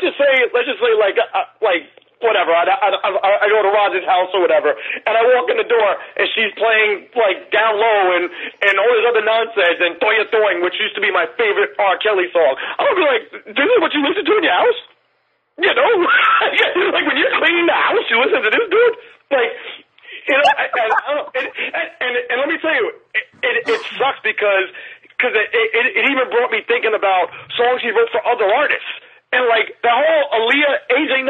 just say, whatever. I go to Roger's house or whatever, and I walk in the door, and she's playing like Down Low and all this other nonsense and Toya Toing, which used to be my favorite R. Kelly song. I'm gonna be like, this is what you listen to in your house? You know, like when you're cleaning the house, you listen to this dude. Like, you know, and let me tell you, it sucks because it even brought me thinking about songs he wrote for other artists. And like the whole Aaliyah AJ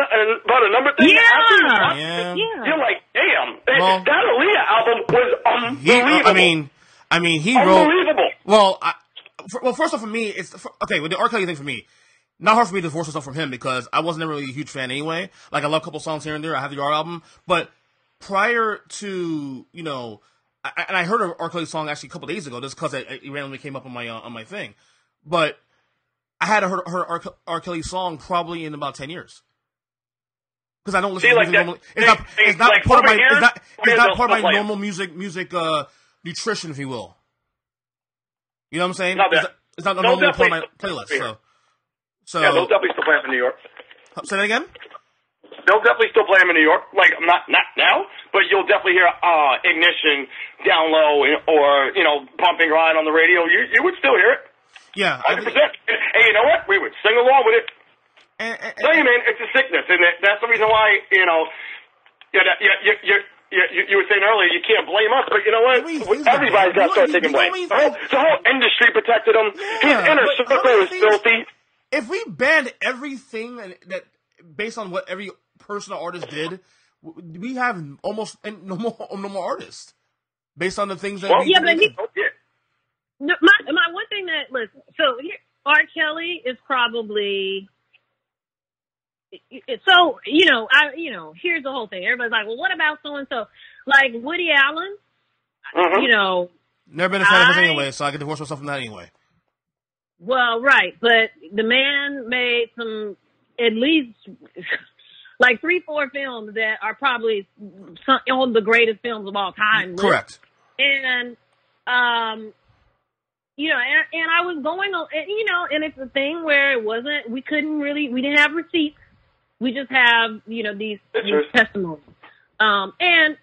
about a number thing. Yeah. You're like, damn, that Aaliyah album was unbelievable. I mean, he unbelievable. Wrote. Well, first off, for me, it's okay with the R. Kelly thing. For me, not hard for me to divorce myself from him because I wasn't really a huge fan anyway. Like, I love a couple songs here and there. I have the R album, but prior to, you know, I heard an R. Kelly song actually a couple days ago just because it randomly came up on my thing, but I hadn't heard R. Kelly song probably in about 10 years. Because I don't listen to music normally. It's not part of my normal music nutrition, if you will. You know what I'm saying? It's not a normal part of my playlist. So yeah, they'll definitely still play them in New York. Say that again? They'll definitely still play them in New York. Like, not now, but you'll definitely hear Ignition down low or, Pump and Grind on the radio. You would still hear it. Yeah. 100%. Hey, you know what? We would sing along with it. Tell you, man, it's a sickness, and that's the reason why, you were saying earlier, you can't blame us, but you know what? Everybody's got to start taking blame. The whole industry protected him. His inner circle is filthy. If we banned everything that based on what every person or artist did, we have almost no more artists based on the things that. Well, my one thing that listen. So R. Kelly is probably. So here's the whole thing. Everybody's like, well, what about so and so? Like Woody Allen, never been a fan of his anyway, so I could divorce myself from that anyway. Well, right, but the man made some at least like 3-4 films that are probably some of the greatest films of all time. Correct. And and I was going on, and it's a thing where we didn't have receipts. We just have, these testimonies. And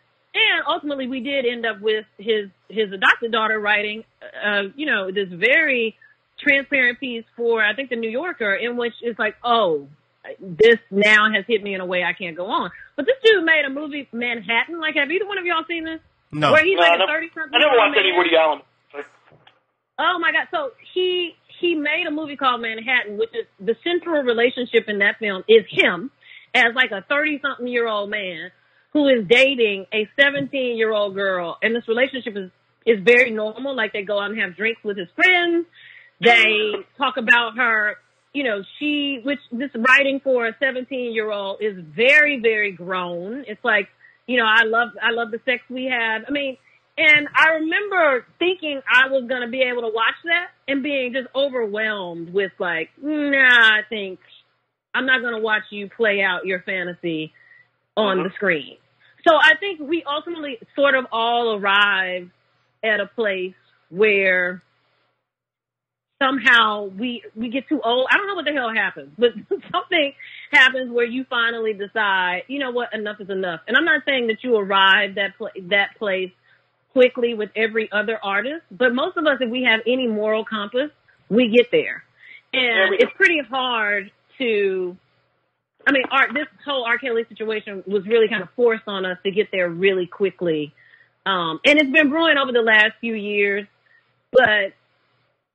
ultimately we did end up with his adopted daughter writing, this very transparent piece for, I think, the New Yorker, in which it's like, oh, this now has hit me in a way I can't go on. But this dude made a movie, Manhattan. Like, have either one of y'all seen this? No. Where he's like a 30-something. I never watched any Woody Allen. Oh my God. So he made a movie called Manhattan, which is the central relationship in that film is him as like a 30-something-year-old man who is dating a 17-year-old girl. And this relationship is very normal. Like, they go out and have drinks with his friends. They talk about her, which this writing for a 17-year-old is very, very grown. It's like, I love the sex we have. I mean, and I remember thinking I was going to be able to watch that and being just overwhelmed with like, I think I'm not going to watch you play out your fantasy on the screen. So I think we ultimately sort of all arrive at a place where somehow we get too old. I don't know what the hell happens, but something happens where you finally decide, you know what, enough is enough. And I'm not saying that you arrive that place quickly with every other artist, but most of us, if we have any moral compass, we get there. And it's pretty hard to, this whole R. Kelly situation was really kind of forced on us to get there really quickly. And it's been brewing over the last few years, but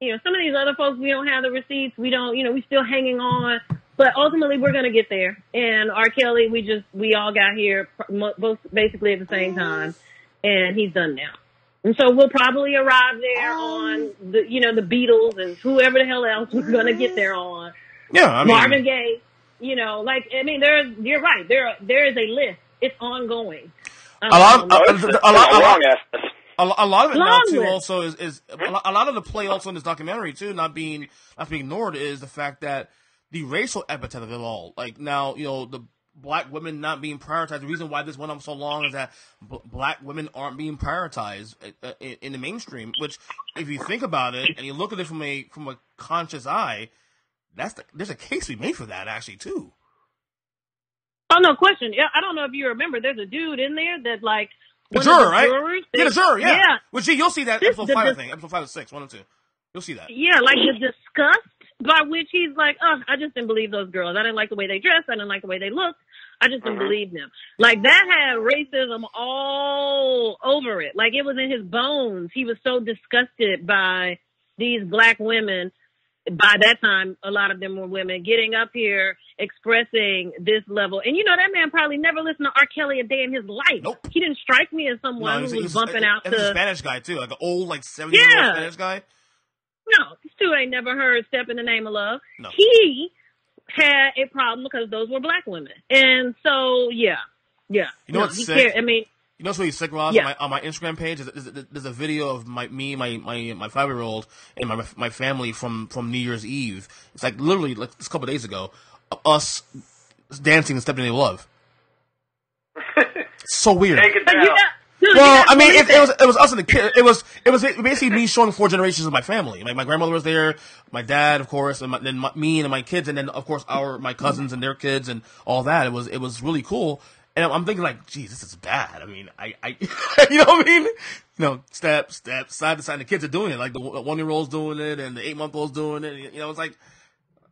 some of these other folks, we don't have the receipts. We don't, we still hanging on, but ultimately we're going to get there. And R. Kelly, we all got here both basically at the same time. And he's done now. And so we'll probably arrive there on the Beatles and whoever the hell else we're going to get there on. Yeah, Marvin Gaye, you're right. There is a list. It's ongoing. A lot of it now too. List. Also is a lot of the play also in this documentary too, not being ignored, is the fact that the racial epithet of it all. Like now, the black women not being prioritized. The reason why this went on so long is that black women aren't being prioritized in the mainstream. Which, if you think about it and you look at it from a conscious eye, there's a case we made for that actually too. Oh, no question. Yeah, I don't know if you remember. There's a dude in there that like the juror, right? The juror, yeah. Yeah. Well, gee, you'll see that episode 5, I think. Episode 5 or 6, 1 or 2. You'll see that. Yeah, like the disgust by which he's like, oh, I just didn't believe those girls. I didn't like the way they dressed. I didn't like the way they looked. I just didn't believe them. Like, that had racism all over it. Like, it was in his bones. He was so disgusted by these black women. By that time, a lot of them were women getting up here, expressing this level. And that man probably never listened to R. Kelly a day in his life. Nope. He didn't strike me as someone who was bumping out to... He's a Spanish guy, too. Like an old, 70-year-old Spanish guy. No, this dude ain't never heard Step in the Name of Love. No. He had a problem because those were black women. And so, yeah. You know what's sick? You know what's really sick, Ross? Yeah. On my Instagram page, there's a video of my 5-year-old and my family from New Year's Eve. It's like literally like a couple of days ago, us dancing and stepping in love. So weird. Take it down. Well, I mean, it was us and the kid. It was basically me showing 4 generations of my family. My grandmother was there, my dad, of course, and then me and my kids, and then of course my cousins and their kids and all that. It was really cool. And I'm thinking like, geez, this is bad. I mean, I you know what I mean? You know, step, side to side. The kids are doing it. Like the 1-year-old's doing it, and the 8-month-old's doing it. You know, it's like,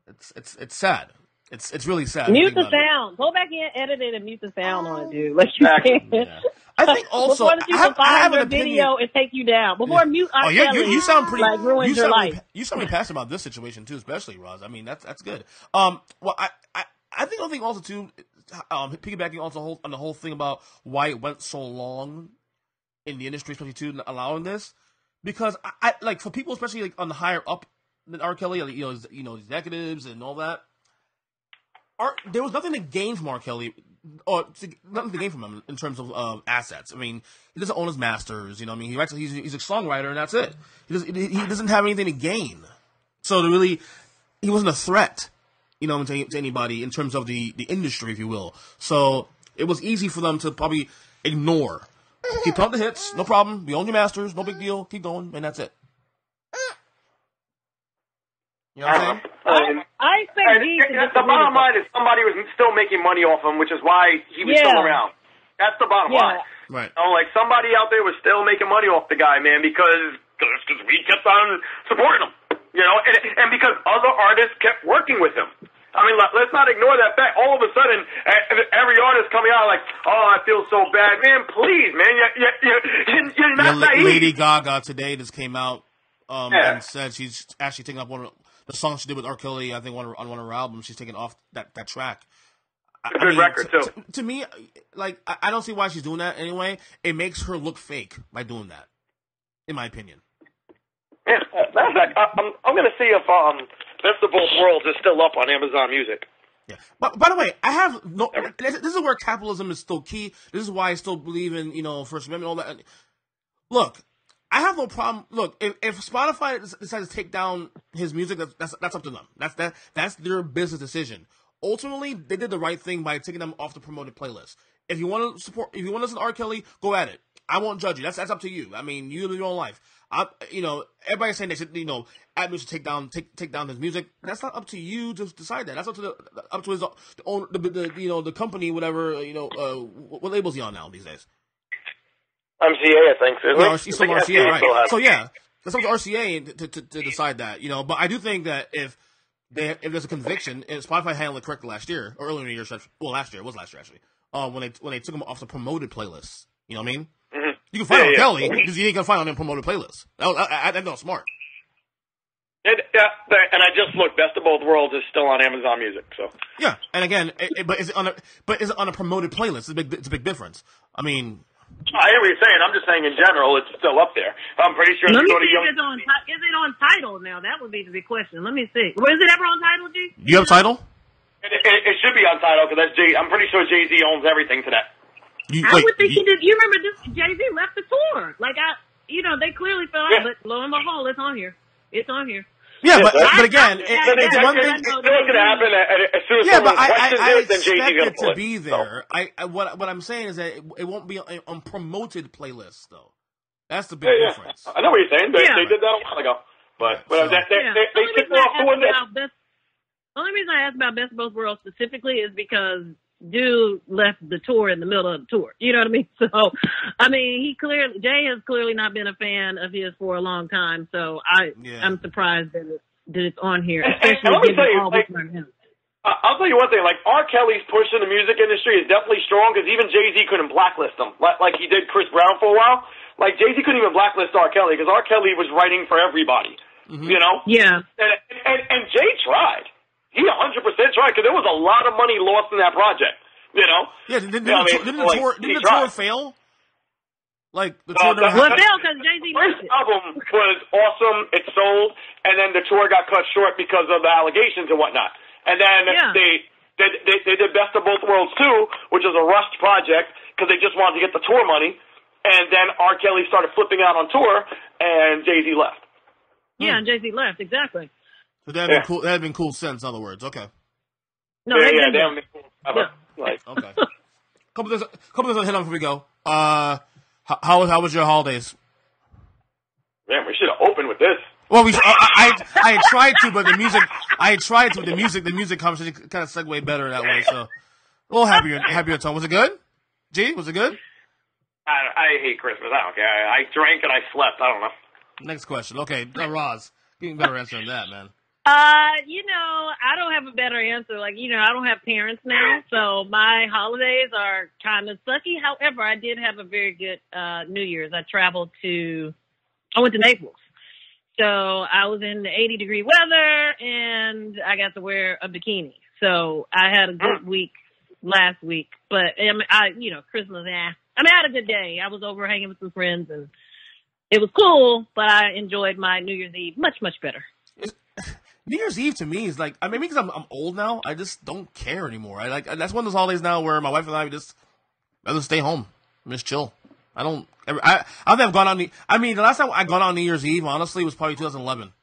it's sad. It's really sad. Mute the sound. Go back in, edit it, and mute the sound on it, dude. Like you can. Yeah. I think also before the people find your video and take you down. Before mute R. Kelly, you sound pretty like ruins your life. You sound passionate about this situation too, especially Roz. I mean, that's good. Well, I think also too, piggybacking also on the whole thing about why it went so long in the industry, especially too, allowing this, because I like for people, especially like on the higher up than R. Kelly, like, you know, executives and all that. There was nothing to gain from R. Kelly, or nothing to gain from him in terms of assets. I mean, he doesn't own his masters. You know, what I mean, he's a songwriter, and that's it. He doesn't have anything to gain. So he wasn't a threat, you know, to anybody in terms of the industry, if you will. So it was easy for them to probably ignore. Keep putting the hits, no problem. We own your masters, no big deal. Keep going, and that's it. You know what I'm saying? I expect the bottom line is somebody was still making money off him, which is why he was still around. That's the bottom line. Right. You know, like somebody out there was still making money off the guy, man, because we kept on supporting him. You know, and because other artists kept working with him. I mean, let's not ignore that fact. All of a sudden, every artist coming out like, "Oh, I feel so bad, man. Please, man, you're not naive." Lady Gaga today just came out and said she's actually taking up one of the songs she did with R. Kelly. I think on one of her albums, she's taking off that track. It's a good record too. To me, like I don't see why she's doing that anyway. It makes her look fake by doing that, in my opinion. Yeah, I'm going to see if Best of Both Worlds is still up on Amazon Music. Yeah. But by the way, I have no. This is where capitalism is still key. This is why I still believe in First Amendment, all that. Look, I have no problem. Look, if Spotify decides to take down his music, that's up to them. That's their business decision. Ultimately, they did the right thing by taking them off the promoted playlist. If you want to listen to R. Kelly, go at it. I won't judge you. That's up to you. I mean, you live your own life. Everybody's saying they should, Admin should take down his music. That's not up to you to decide that. That's up to his own, the company, whatever, what label is he on now these days? MCA, I think. He's still RCA, right? So yeah, that's up to RCA to decide that, But I do think that if there's a conviction, and Spotify handled it correctly last year or earlier in the year, last year actually, when they took him off the promoted playlist. You know what I mean? Mm-hmm. You can find on Kelly because you ain't gonna find on them promoted playlists. That's smart. And I just looked. Best of Both Worlds is still on Amazon Music. So yeah, and again, but is it on a promoted playlist? It's a big difference. I mean, I hear what you're saying. I'm just saying in general, it's still up there. I'm pretty sure. Let me see if is it on Tidal now? That would be the big question. Let me see. Is it ever on Tidal, G? Do you have Tidal? It should be on Tidal because that's Jay. I'm pretty sure Jay-Z owns everything to that. I would think he did. You remember this? Jay-Z left the tour. Like they clearly felt out, but lo and behold, it's on here. It's on here. Yeah, but again, it's one thing. It's going to happen as soon as someone questions it, then Jay-Z's expect going it to be there. So. What I'm saying is that it won't be on promoted playlists, though. That's the big difference. I know what you're saying. They did that a while ago. But they took off doing this. The only reason I asked about Best of Both Worlds specifically is because dude left the tour in the middle of the tour. You know what I mean? So, I mean, Jay has clearly not been a fan of his for a long time. So I'm surprised that it's on here. Especially let me tell you, I'll tell you one thing. Like R. Kelly's push in the music industry is definitely strong because even Jay-Z couldn't blacklist him like he did Chris Brown for a while. Like Jay-Z couldn't even blacklist R. Kelly because R. Kelly was writing for everybody. Mm-hmm. Yeah. And Jay tried. He 100% tried because there was a lot of money lost in that project. Yeah, didn't the tour fail? Like the tour it failed because Jay-Z first album was awesome. It sold, and then the tour got cut short because of the allegations and whatnot. And then they did Best of Both Worlds 2, which is a rushed project because they just wanted to get the tour money. And then R. Kelly started flipping out on tour, and Jay-Z left. Yeah, and Jay-Z left, exactly. So that'd been cool. That'd been cool sense, in other words. Okay. No, they haven't been cool. Yeah. Okay. Couple things to hit on before we go. How was your holidays? Man, we should have opened with this. Well, I tried to, but the music conversation kind of segued better that way. So, a little happier tone. Was it good? G, was it good? I hate Christmas. I don't care. I drank and I slept. I don't know. Next question. Okay, Roz, give me a better answer than that, man. I don't have a better answer. Like, I don't have parents now, so my holidays are kind of sucky. However, I did have a very good New Year's. I went to Naples. So I was in the 80-degree weather, and I got to wear a bikini. So I had a good week last week. But, Christmas, I had a good day. I was over hanging with some friends, and it was cool, but I enjoyed my New Year's Eve much, much better. New Year's Eve to me is like, maybe because I'm old now, I just don't care anymore. That's one of those holidays now where my wife and I rather stay home, just chill. I think I've gone on the last time I gone on New Year's Eve, honestly, was probably 2011.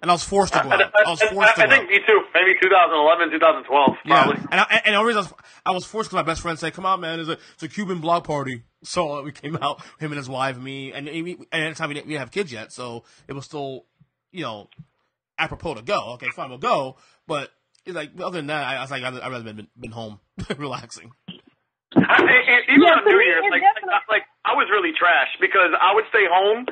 And I was forced to go out. I think me too. Maybe 2011, 2012, probably. Yeah. And the reason I was forced because my best friend said, come out, man, it's a Cuban block party. So we came out, him and his wife, me, and at the time we didn't have kids yet, so it was still, apropos to go. Okay, fine, we'll go. But other than that, I was like, I'd rather been home, relaxing. Even on New Year's, I was really trash because I would stay home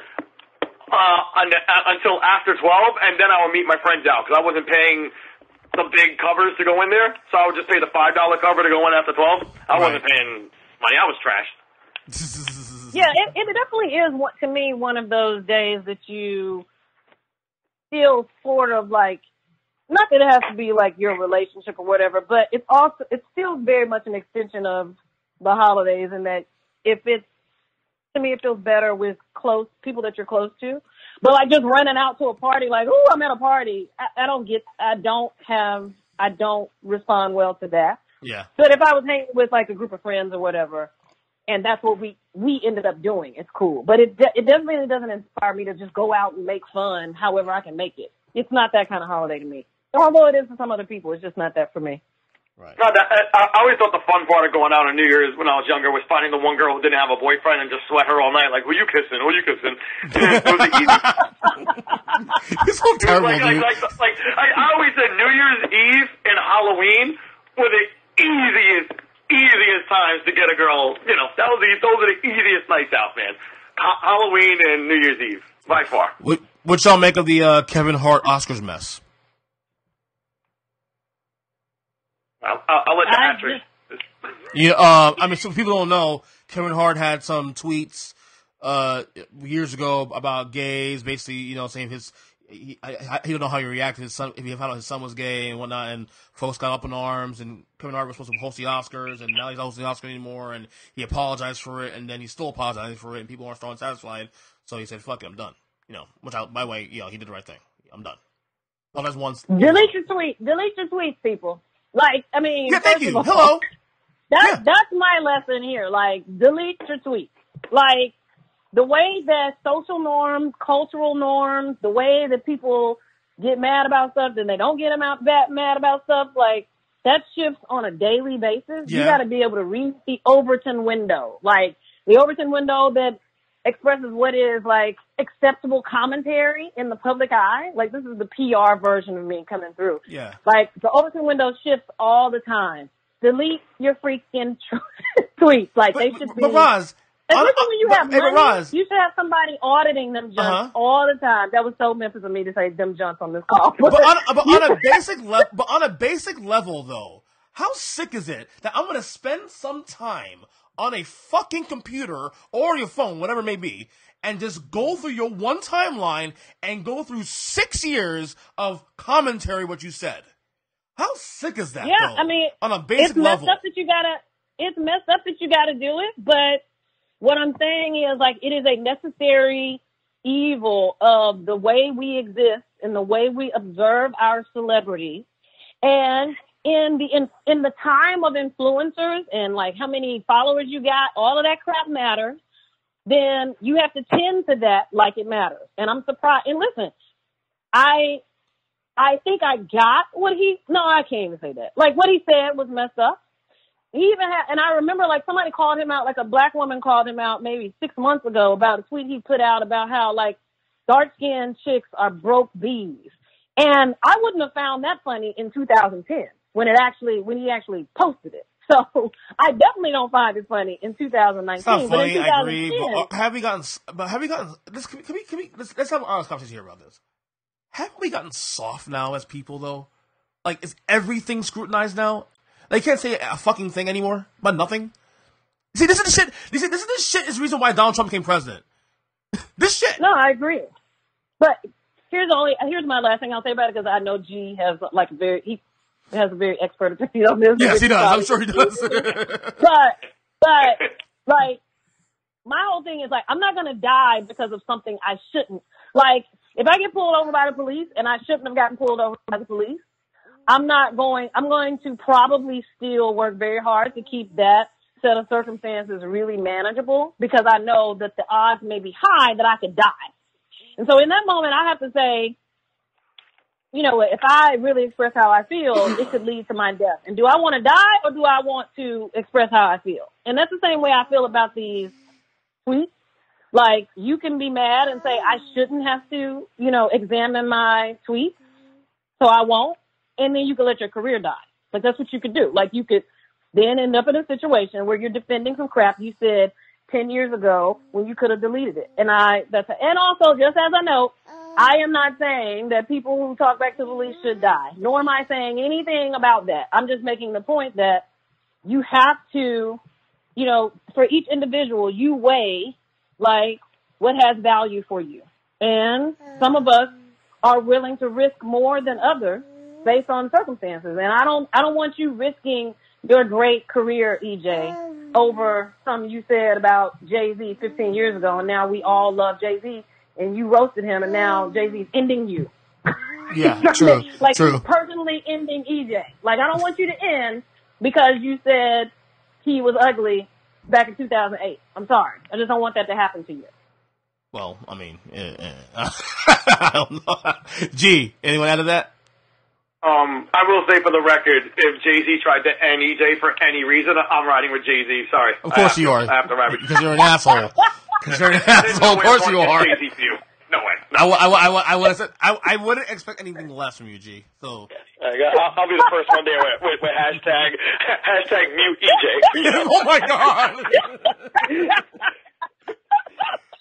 until after 12, and then I would meet my friends out because I wasn't paying the big covers to go in there, so I would just pay the $5 cover to go in after 12. I wasn't paying money. I was trash. Yeah, it definitely is, to me, one of those days that you feel sort of like, not that it has to be like your relationship or whatever, but it's still very much an extension of the holidays, and that to me, it feels better with people that you're close to. But like just running out to a party, like, ooh, I'm at a party. I don't respond well to that. Yeah. But if I was hanging with like a group of friends or whatever, and that's what we ended up doing, it's cool. But it definitely doesn't inspire me to just go out and make fun however I can make it. It's not that kind of holiday to me. Although it is for some other people, it's just not that for me. Right. No, I always thought the fun part of going out on New Year's when I was younger was finding the one girl who didn't have a boyfriend and just sweat her all night. Like, who you kissing? Who you kissing? It was easy. It's so terrible, dude. I always said New Year's Eve and Halloween were the easiest times to get a girl. Those are the easiest nights out, man. Halloween and New Year's Eve, by far. What y'all make of the Kevin Hart Oscars mess? I'll let the actress. Yeah, so people don't know, Kevin Hart had some tweets years ago about gays, basically, saying he don't know how he reacted. His son, if he found out his son was gay and whatnot, and folks got up in arms. And Kevin Hart was supposed to host the Oscars, and now he's not hosting the Oscars anymore. And he apologized for it, and then he's still apologizing for it, and people aren't still unsatisfied. So he said, "Fuck it, I'm done." Which by the way, he did the right thing. I'm done. Oh, that's once. Delete your tweets, people. Yeah, thank you. Hello. That's my lesson here. Delete your tweets. The way that social norms, cultural norms, the way that people get mad about stuff and they don't get mad about stuff, that shifts on a daily basis. Yeah. You got to be able to read the Overton window. The Overton window that expresses what is acceptable commentary in the public eye. This is the PR version of me coming through. Yeah. The Overton window shifts all the time. Delete your freaking tweets. They should be. But Roz, especially when you have money, you should have somebody auditing them junks all the time. That was so Memphis of me to say them junks on this call. But on a basic level, though, how sick is it that I'm going to spend some time on a fucking computer or your phone, whatever it may be, and just go through your one timeline and go through 6 years of commentary what you said? How sick is that? Yeah, though, on a basic level, it's messed up that you gotta do it. But what I'm saying is, it is a necessary evil of the way we exist and the way we observe our celebrities, and in the time of influencers and how many followers you got, all of that crap matters. Then you have to tend to that like it matters. And I'm surprised. And listen, I think I got I can't even say that. What he said was messed up. He even had, and I remember like somebody called him out, like a black woman called him out maybe 6 months ago about a tweet he put out about how like dark-skinned chicks are broke bees. And I wouldn't have found that funny in 2010 when he actually posted it. So I definitely don't find it funny in 2019. It's not funny, I agree. But have we gotten? Let's have an honest conversation here about this. Haven't we gotten soft now as people though? Like, is everything scrutinized now? They can't say a fucking thing anymore, but nothing. See, this is the shit. This is the reason why Donald Trump became president. This shit. No, I agree. But here's my last thing I'll say about it, because I know G has like he has a very expert opinion on this. Yes, he does. I'm sure he does. but like, my whole thing is like, I'm not gonna die because of something I shouldn't. Like, if I get pulled over by the police and I shouldn't have gotten pulled over by the police, I'm going to probably still work very hard to keep that set of circumstances really manageable, because I know that the odds may be high that I could die. And so in that moment, I have to say, you know, if I really express how I feel, it could lead to my death. And do I want to die, or do I want to express how I feel? And that's the same way I feel about these tweets. Like, you can be mad and say, I shouldn't have to, you know, examine my tweets, so I won't. And then you can let your career die. Like, that's what you could do. Like, you could then end up in a situation where you're defending some crap you said 10 years ago when you could have deleted it. And also, just as a note, I am not saying that people who talk back to the police should die, nor am I saying anything about that. I'm just making the point that you have to, you know, for each individual, you weigh, like, what has value for you. And some of us are willing to risk more than others based on circumstances. And I don't want you risking your great career, EJ, over something you said about Jay-Z 15 years ago, and now we all love Jay-Z, and you roasted him, and now Jay-Z's ending you. Yeah, true. Like, true. Personally ending EJ. Like, I don't want you to end because you said he was ugly back in 2008. I'm sorry. I just don't want that to happen to you. Well, I mean, I don't know. G, anyone out of that? I will say for the record, if Jay-Z tried to end EJ for any reason, I'm riding with Jay-Z. Sorry. Of course you are. I have to ride with you. Because you're an asshole. Because you're an asshole. Of course you are. Jay-Z for you. No way. No. I wouldn't expect anything less from you, G. So I'll be the first one there with hashtag mute EJ. Oh my god.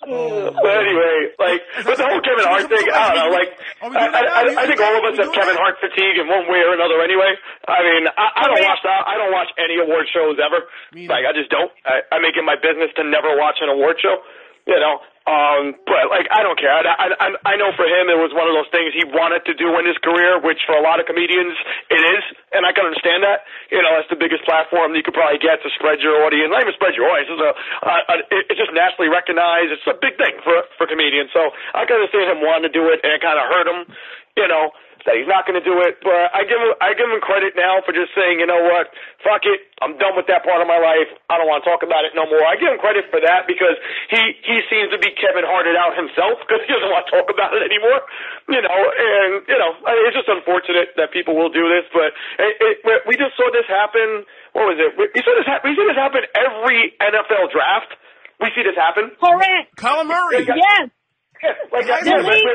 But anyway, like, with the whole Kevin Hart thing, I don't know, like, I think all of us have Kevin Hart fatigue in one way or another anyway. I mean, I don't watch any award shows ever. Like, I just don't. I make it my business to never watch an award show, you know. But like, I don't care. I know for him, it was one of those things he wanted to do in his career, which for a lot of comedians it is, and I can understand that. You know, that's the biggest platform you could probably get to spread your audience. Not even spread your audience. It's just nationally recognized. It's a big thing for comedians. So I can understand him wanting to do it, and it kind of hurt him, you know, that he's not going to do it. But I give him credit now for just saying, you know what, fuck it, I'm done with that part of my life. I don't want to talk about it no more. I give him credit for that, because he seems to be Kevin Harted out himself, because he doesn't want to talk about it anymore. You know, and you know, it's just unfortunate that people will do this. But we just saw this happen. What was it? We see this happen every NFL draft. We see this happen. Correct. Kyler Murray. Yes. Yeah, like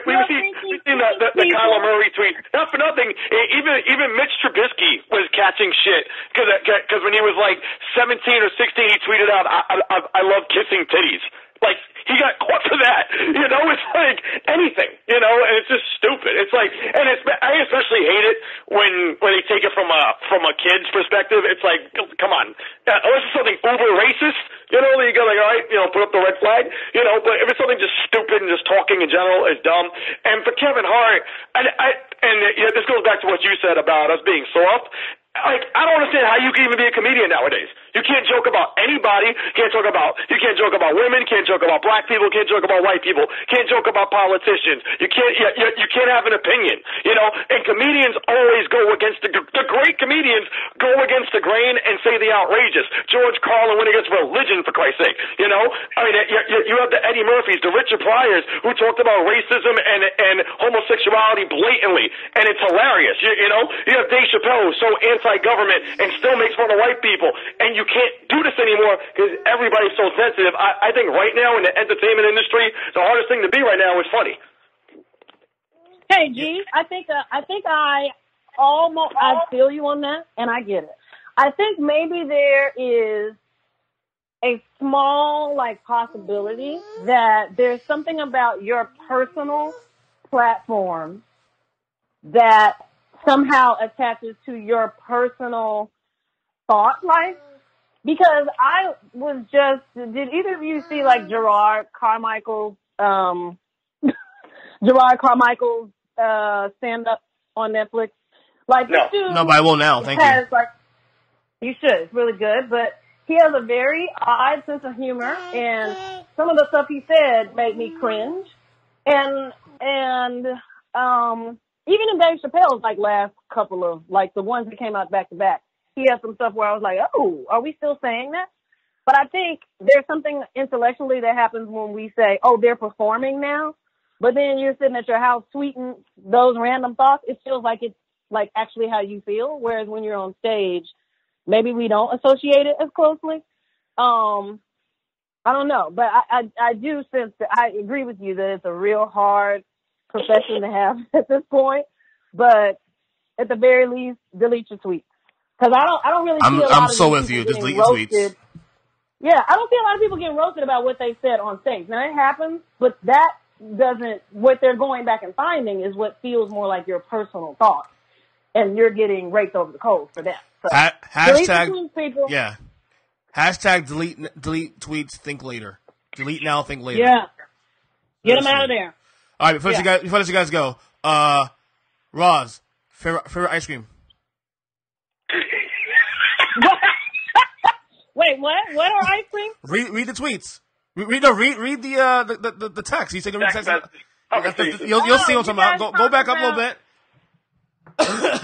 we've seen the Kyler Murray tweet. Not for nothing, even Mitch Trubisky was catching shit because when he was like 17 or 16, he tweeted out, "I love kissing titties." Like, he got caught for that. You know, it's like anything. You know, and it's just stupid. It's like, and I especially hate it when they take it from a kid's perspective. It's like, come on, unless it's something uber racist, you know, you go like, all right, you know, put up the red flag, you know. But if it's something just stupid and just talking in general is dumb. And for Kevin Hart, and you know, this goes back to what you said about us being soft. Like, I don't understand how you can even be a comedian nowadays. You can't joke about anybody. You can't joke about women. Can't joke about black people. Can't joke about white people. Can't joke about politicians. You can't have an opinion. And comedians always go against the great comedians go against the grain and say the outrageous. George Carlin went against religion, for Christ's sake. I mean, you have the Eddie Murphys, the Richard Pryors, who talked about racism and homosexuality blatantly, and it's hilarious. You have Dave Chappelle, who's so anti-government and still makes fun of white people, and you can't do this anymore because everybody's so sensitive. I think right now in the entertainment industry, the hardest thing to be right now is funny. Hey, G, I think I feel you on that, and I get it. I think maybe there is a small, possibility that there's something about your personal platform that somehow attaches to your personal thought life. Because I was did either of you see Gerard Carmichael's stand-up on Netflix? No, but I will now. Thank you. You should. It's really good. But he has a very odd sense of humor, and some of the stuff he said made me cringe. And even in Dave Chappelle's last couple of the ones that came out back to back, he had some stuff where I was like, oh, are we still saying that? But I think there's something intellectually that happens when we say, oh, they're performing now. But then you're sitting at your house tweeting those random thoughts. It feels like it's actually how you feel. Whereas when you're on stage, maybe we don't associate it as closely. I don't know. But I do sense that I agree with you that it's a real hard profession to have at this point. But at the very least, delete your tweets. Because I don't really see a lot I'm of so people with you. Just delete roasted. your tweets. Yeah, I don't see a lot of people getting roasted about what they said on stage. Now, it happens, but that doesn't, what they're going back and finding is what feels more like your personal thoughts. And you're getting raked over the coals for that. So, hashtag, delete the tweets, people. Yeah. Hashtag delete tweets, think later. Delete now, think later. Yeah. Get them out of there. All right, before you guys go, Roz, favorite ice cream? Wait, what? What are ice cream? Read the tweets. Read the text. You say read the text. You'll see what I'm talking about. Go back up a little bit.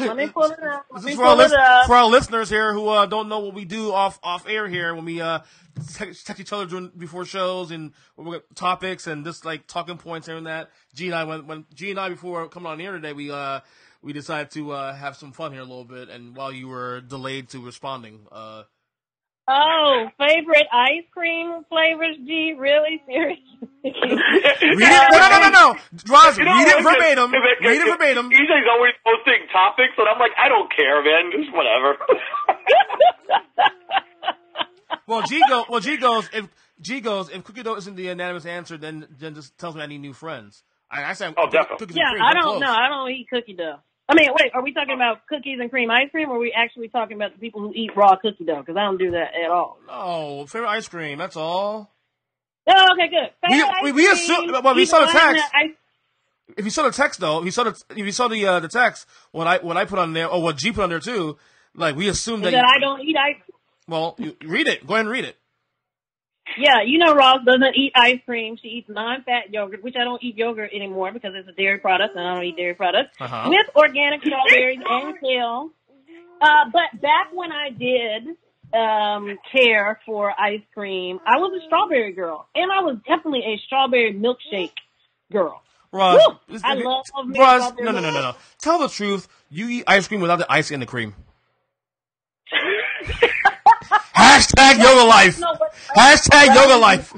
Let me pull it up. This is for our listeners here who don't know what we do off air here when we text each other before shows and topics and just talking points here and that. G and I when G and I before coming on here today we decided to have some fun here a little bit, and while you were delayed to responding. Favorite ice cream flavors, G? Really? Seriously? Read it. No. Roz, read it verbatim. Read it verbatim. EJ's always posting topics, and I'm like, I don't care, man. Just whatever. G goes, if cookie dough isn't the unanimous answer, then just tells me I need new friends. I said, definitely. Cookies yeah, and cream. I don't know. I don't eat cookie dough. I mean, wait, are we talking about cookies and cream ice cream, or are we actually talking about the people who eat raw cookie dough? Because I don't do that at all. No, favorite ice cream, that's all. Oh, okay, good. We assume, well, we saw the text. If you saw the text, though, if you saw the text, what I put on there, or what G put on there, too, we assume that I don't eat ice cream. Well, read it. Go ahead and read it. Yeah, Ross doesn't eat ice cream. She eats non-fat yogurt, which I don't eat yogurt anymore because it's a dairy product, and I don't eat dairy products, with organic strawberries and kale. But back when I did care for ice cream, I was a strawberry girl, and I was definitely a strawberry milkshake girl. Ross, I love Ross, no. Tell the truth. You eat ice cream without the ice and the cream. Hashtag yoga life. Hashtag yoga life.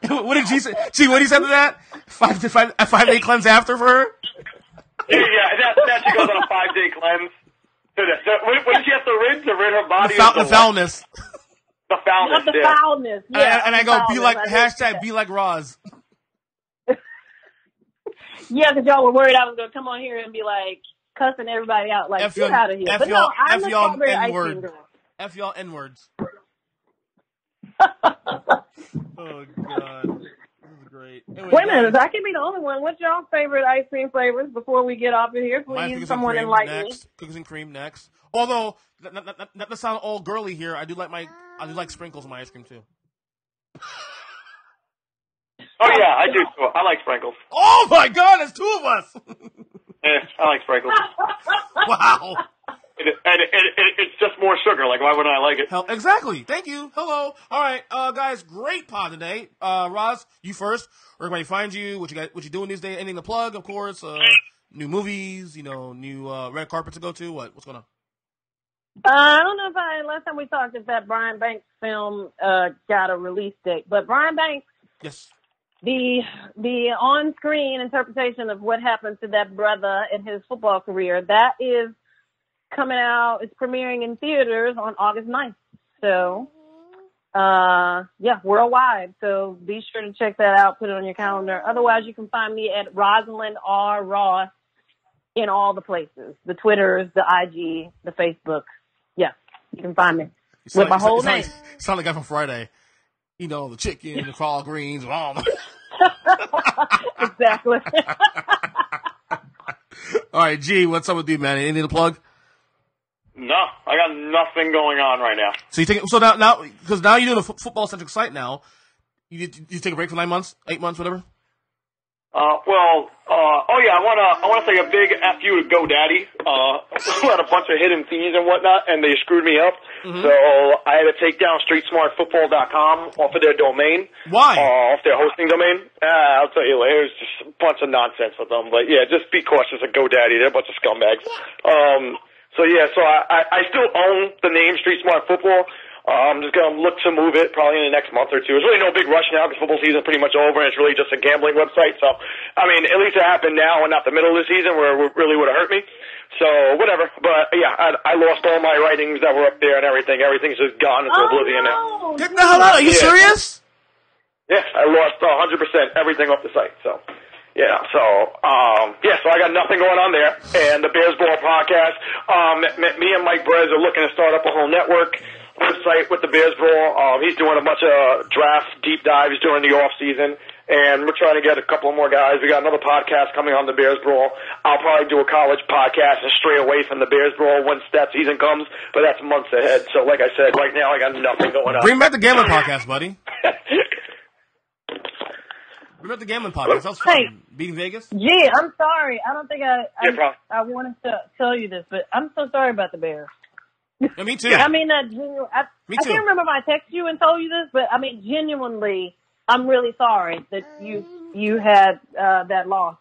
What did G say? Gee, what did he say to that? 5-day cleanse after for her? Yeah, that she goes on a 5-day cleanse. What did she have to rid her body? The foulness. The foulness. The foulness. Yeah. And I go, be like Roz. Yeah, because y'all were worried I was going to come on here and be cussing everybody out, get out of here. But no, I'm a strawberry ice cream girl. F y'all N-words. Oh, God. This is great. Anyway, Wait a minute, I can be the only one. What's y'all's favorite ice cream flavors before we get off of here? Please, someone enlighten me. Cookies and cream next. Although, not to sound all girly here, I do like sprinkles in my ice cream too. Oh yeah, I do too. I like sprinkles. Oh my God, there's two of us. Yeah, I like sprinkles. Wow. It's just more sugar. Like, why wouldn't I like it? Exactly. Thank you. Hello. All right, guys. Great pod today. Roz, you first. Where can everybody find you? What you doing these days? Anything to plug? Of course. New movies. New red carpet to go to. What's going on? I don't know if last time we talked if that Brian Banks film got a release date, but Brian Banks. Yes. The on-screen interpretation of what happened to that brother in his football career, that is coming out. It's premiering in theaters on August 9th. So, worldwide. So be sure to check that out. Put it on your calendar. Otherwise, you can find me at Rosalyn R. Ross in all the places. The Twitters, the IG, the Facebook. Yeah, you can find me with my whole name. Sound like the guy from Friday. The chicken, the collard greens, all. Exactly. All right, G, what's up with you, man? Anything to plug? No, I got nothing going on right now. So now because now you're doing a football centric site now. You take a break for 9 months, 8 months, whatever. I want to say a big F you to GoDaddy. Who had a bunch of hidden fees and whatnot, and they screwed me up. Mm-hmm. So I had to take down StreetSmartFootball.com off of their domain. Why? Off their hosting domain. I'll tell you later. It's just a bunch of nonsense with them. But yeah, just be cautious of GoDaddy. They're a bunch of scumbags. So I still own the name Street Smart Football. I'm just going to look to move it probably in the next month or two. There's really no big rush now because football season is pretty much over, and it's really just a gambling website. So, I mean, at least it happened now and not the middle of the season where it really would have hurt me. So, whatever. But, yeah, I lost all my writings that were up there and everything. Everything's just gone into oblivion now. Get the hell out. Are you serious? Yeah, I lost 100% everything off the site. So, yeah, so I got nothing going on there. And the Bears Ball podcast, me and Mike Brez are looking to start up a whole network website with the Bears Brawl. He's doing a bunch of draft deep dives during the off season, and we're trying to get a couple more guys. We got another podcast coming on the Bears Brawl. I'll probably do a college podcast and stray away from the Bears Brawl once that season comes, but that's months ahead. So like I said, right now I got nothing going on. Bring back the gambling podcast, buddy. Bring back the gambling podcast. That was fun. Beating Vegas? Gee, I'm sorry. I don't think I wanted to tell you this, but I'm so sorry about the Bears. Yeah, me too. I mean, I can't remember if I texted you and told you this, but I mean, genuinely, I'm really sorry that you had that loss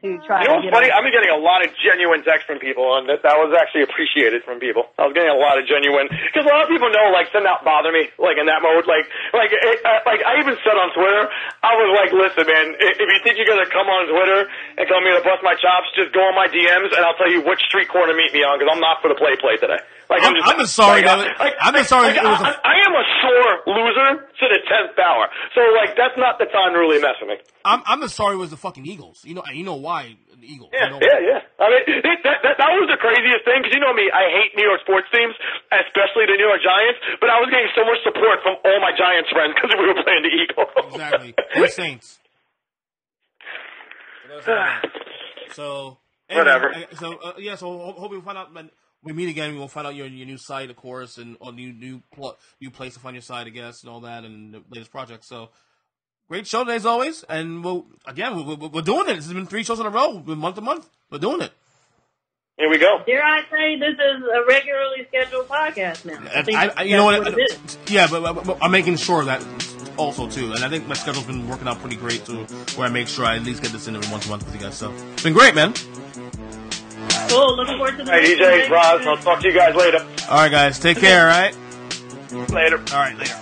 to try. You know what's funny? I've been getting a lot of genuine texts from people, and that was actually appreciated from people. I was getting a lot of genuine, because a lot of people know, like, to not bother me, like, in that mode. Like I even said on Twitter, I was like, listen, man, if you think you're going to come on Twitter and tell me to bust my chops, just go on my DMs, and I'll tell you which street corner to meet me on, because I'm not for the play today. Like, I'm sorry. I am a sore loser to the 10th power. So, like, that's not the time to really mess with me. I'm as sorry as the fucking Eagles. You know why the Eagles? Yeah. I mean, that was the craziest thing, because you know me, I hate New York sports teams, especially the New York Giants, but I was getting so much support from all my Giants friends because we were playing the Eagles. Exactly. Or Saints. So, anyway, whatever. So hope we find out. We meet again. We'll find out your new site, of course, and a new place to find your site, I guess, and all that, and the latest project. So, great show today as always. And we're doing it. This has been 3 shows in a row, month to month. We're doing it. Here we go. Dare I say this is a regularly scheduled podcast now? You know what? Yeah, but I'm making sure of that also too, and I think my schedule's been working out pretty great too, where I make sure I at least get this in every once a month with you guys. So it's been great, man. Cool. Looking forward to the next EJ, Roz, I'll talk to you guys later. All right, guys. Take care, all right? Later. All right, later.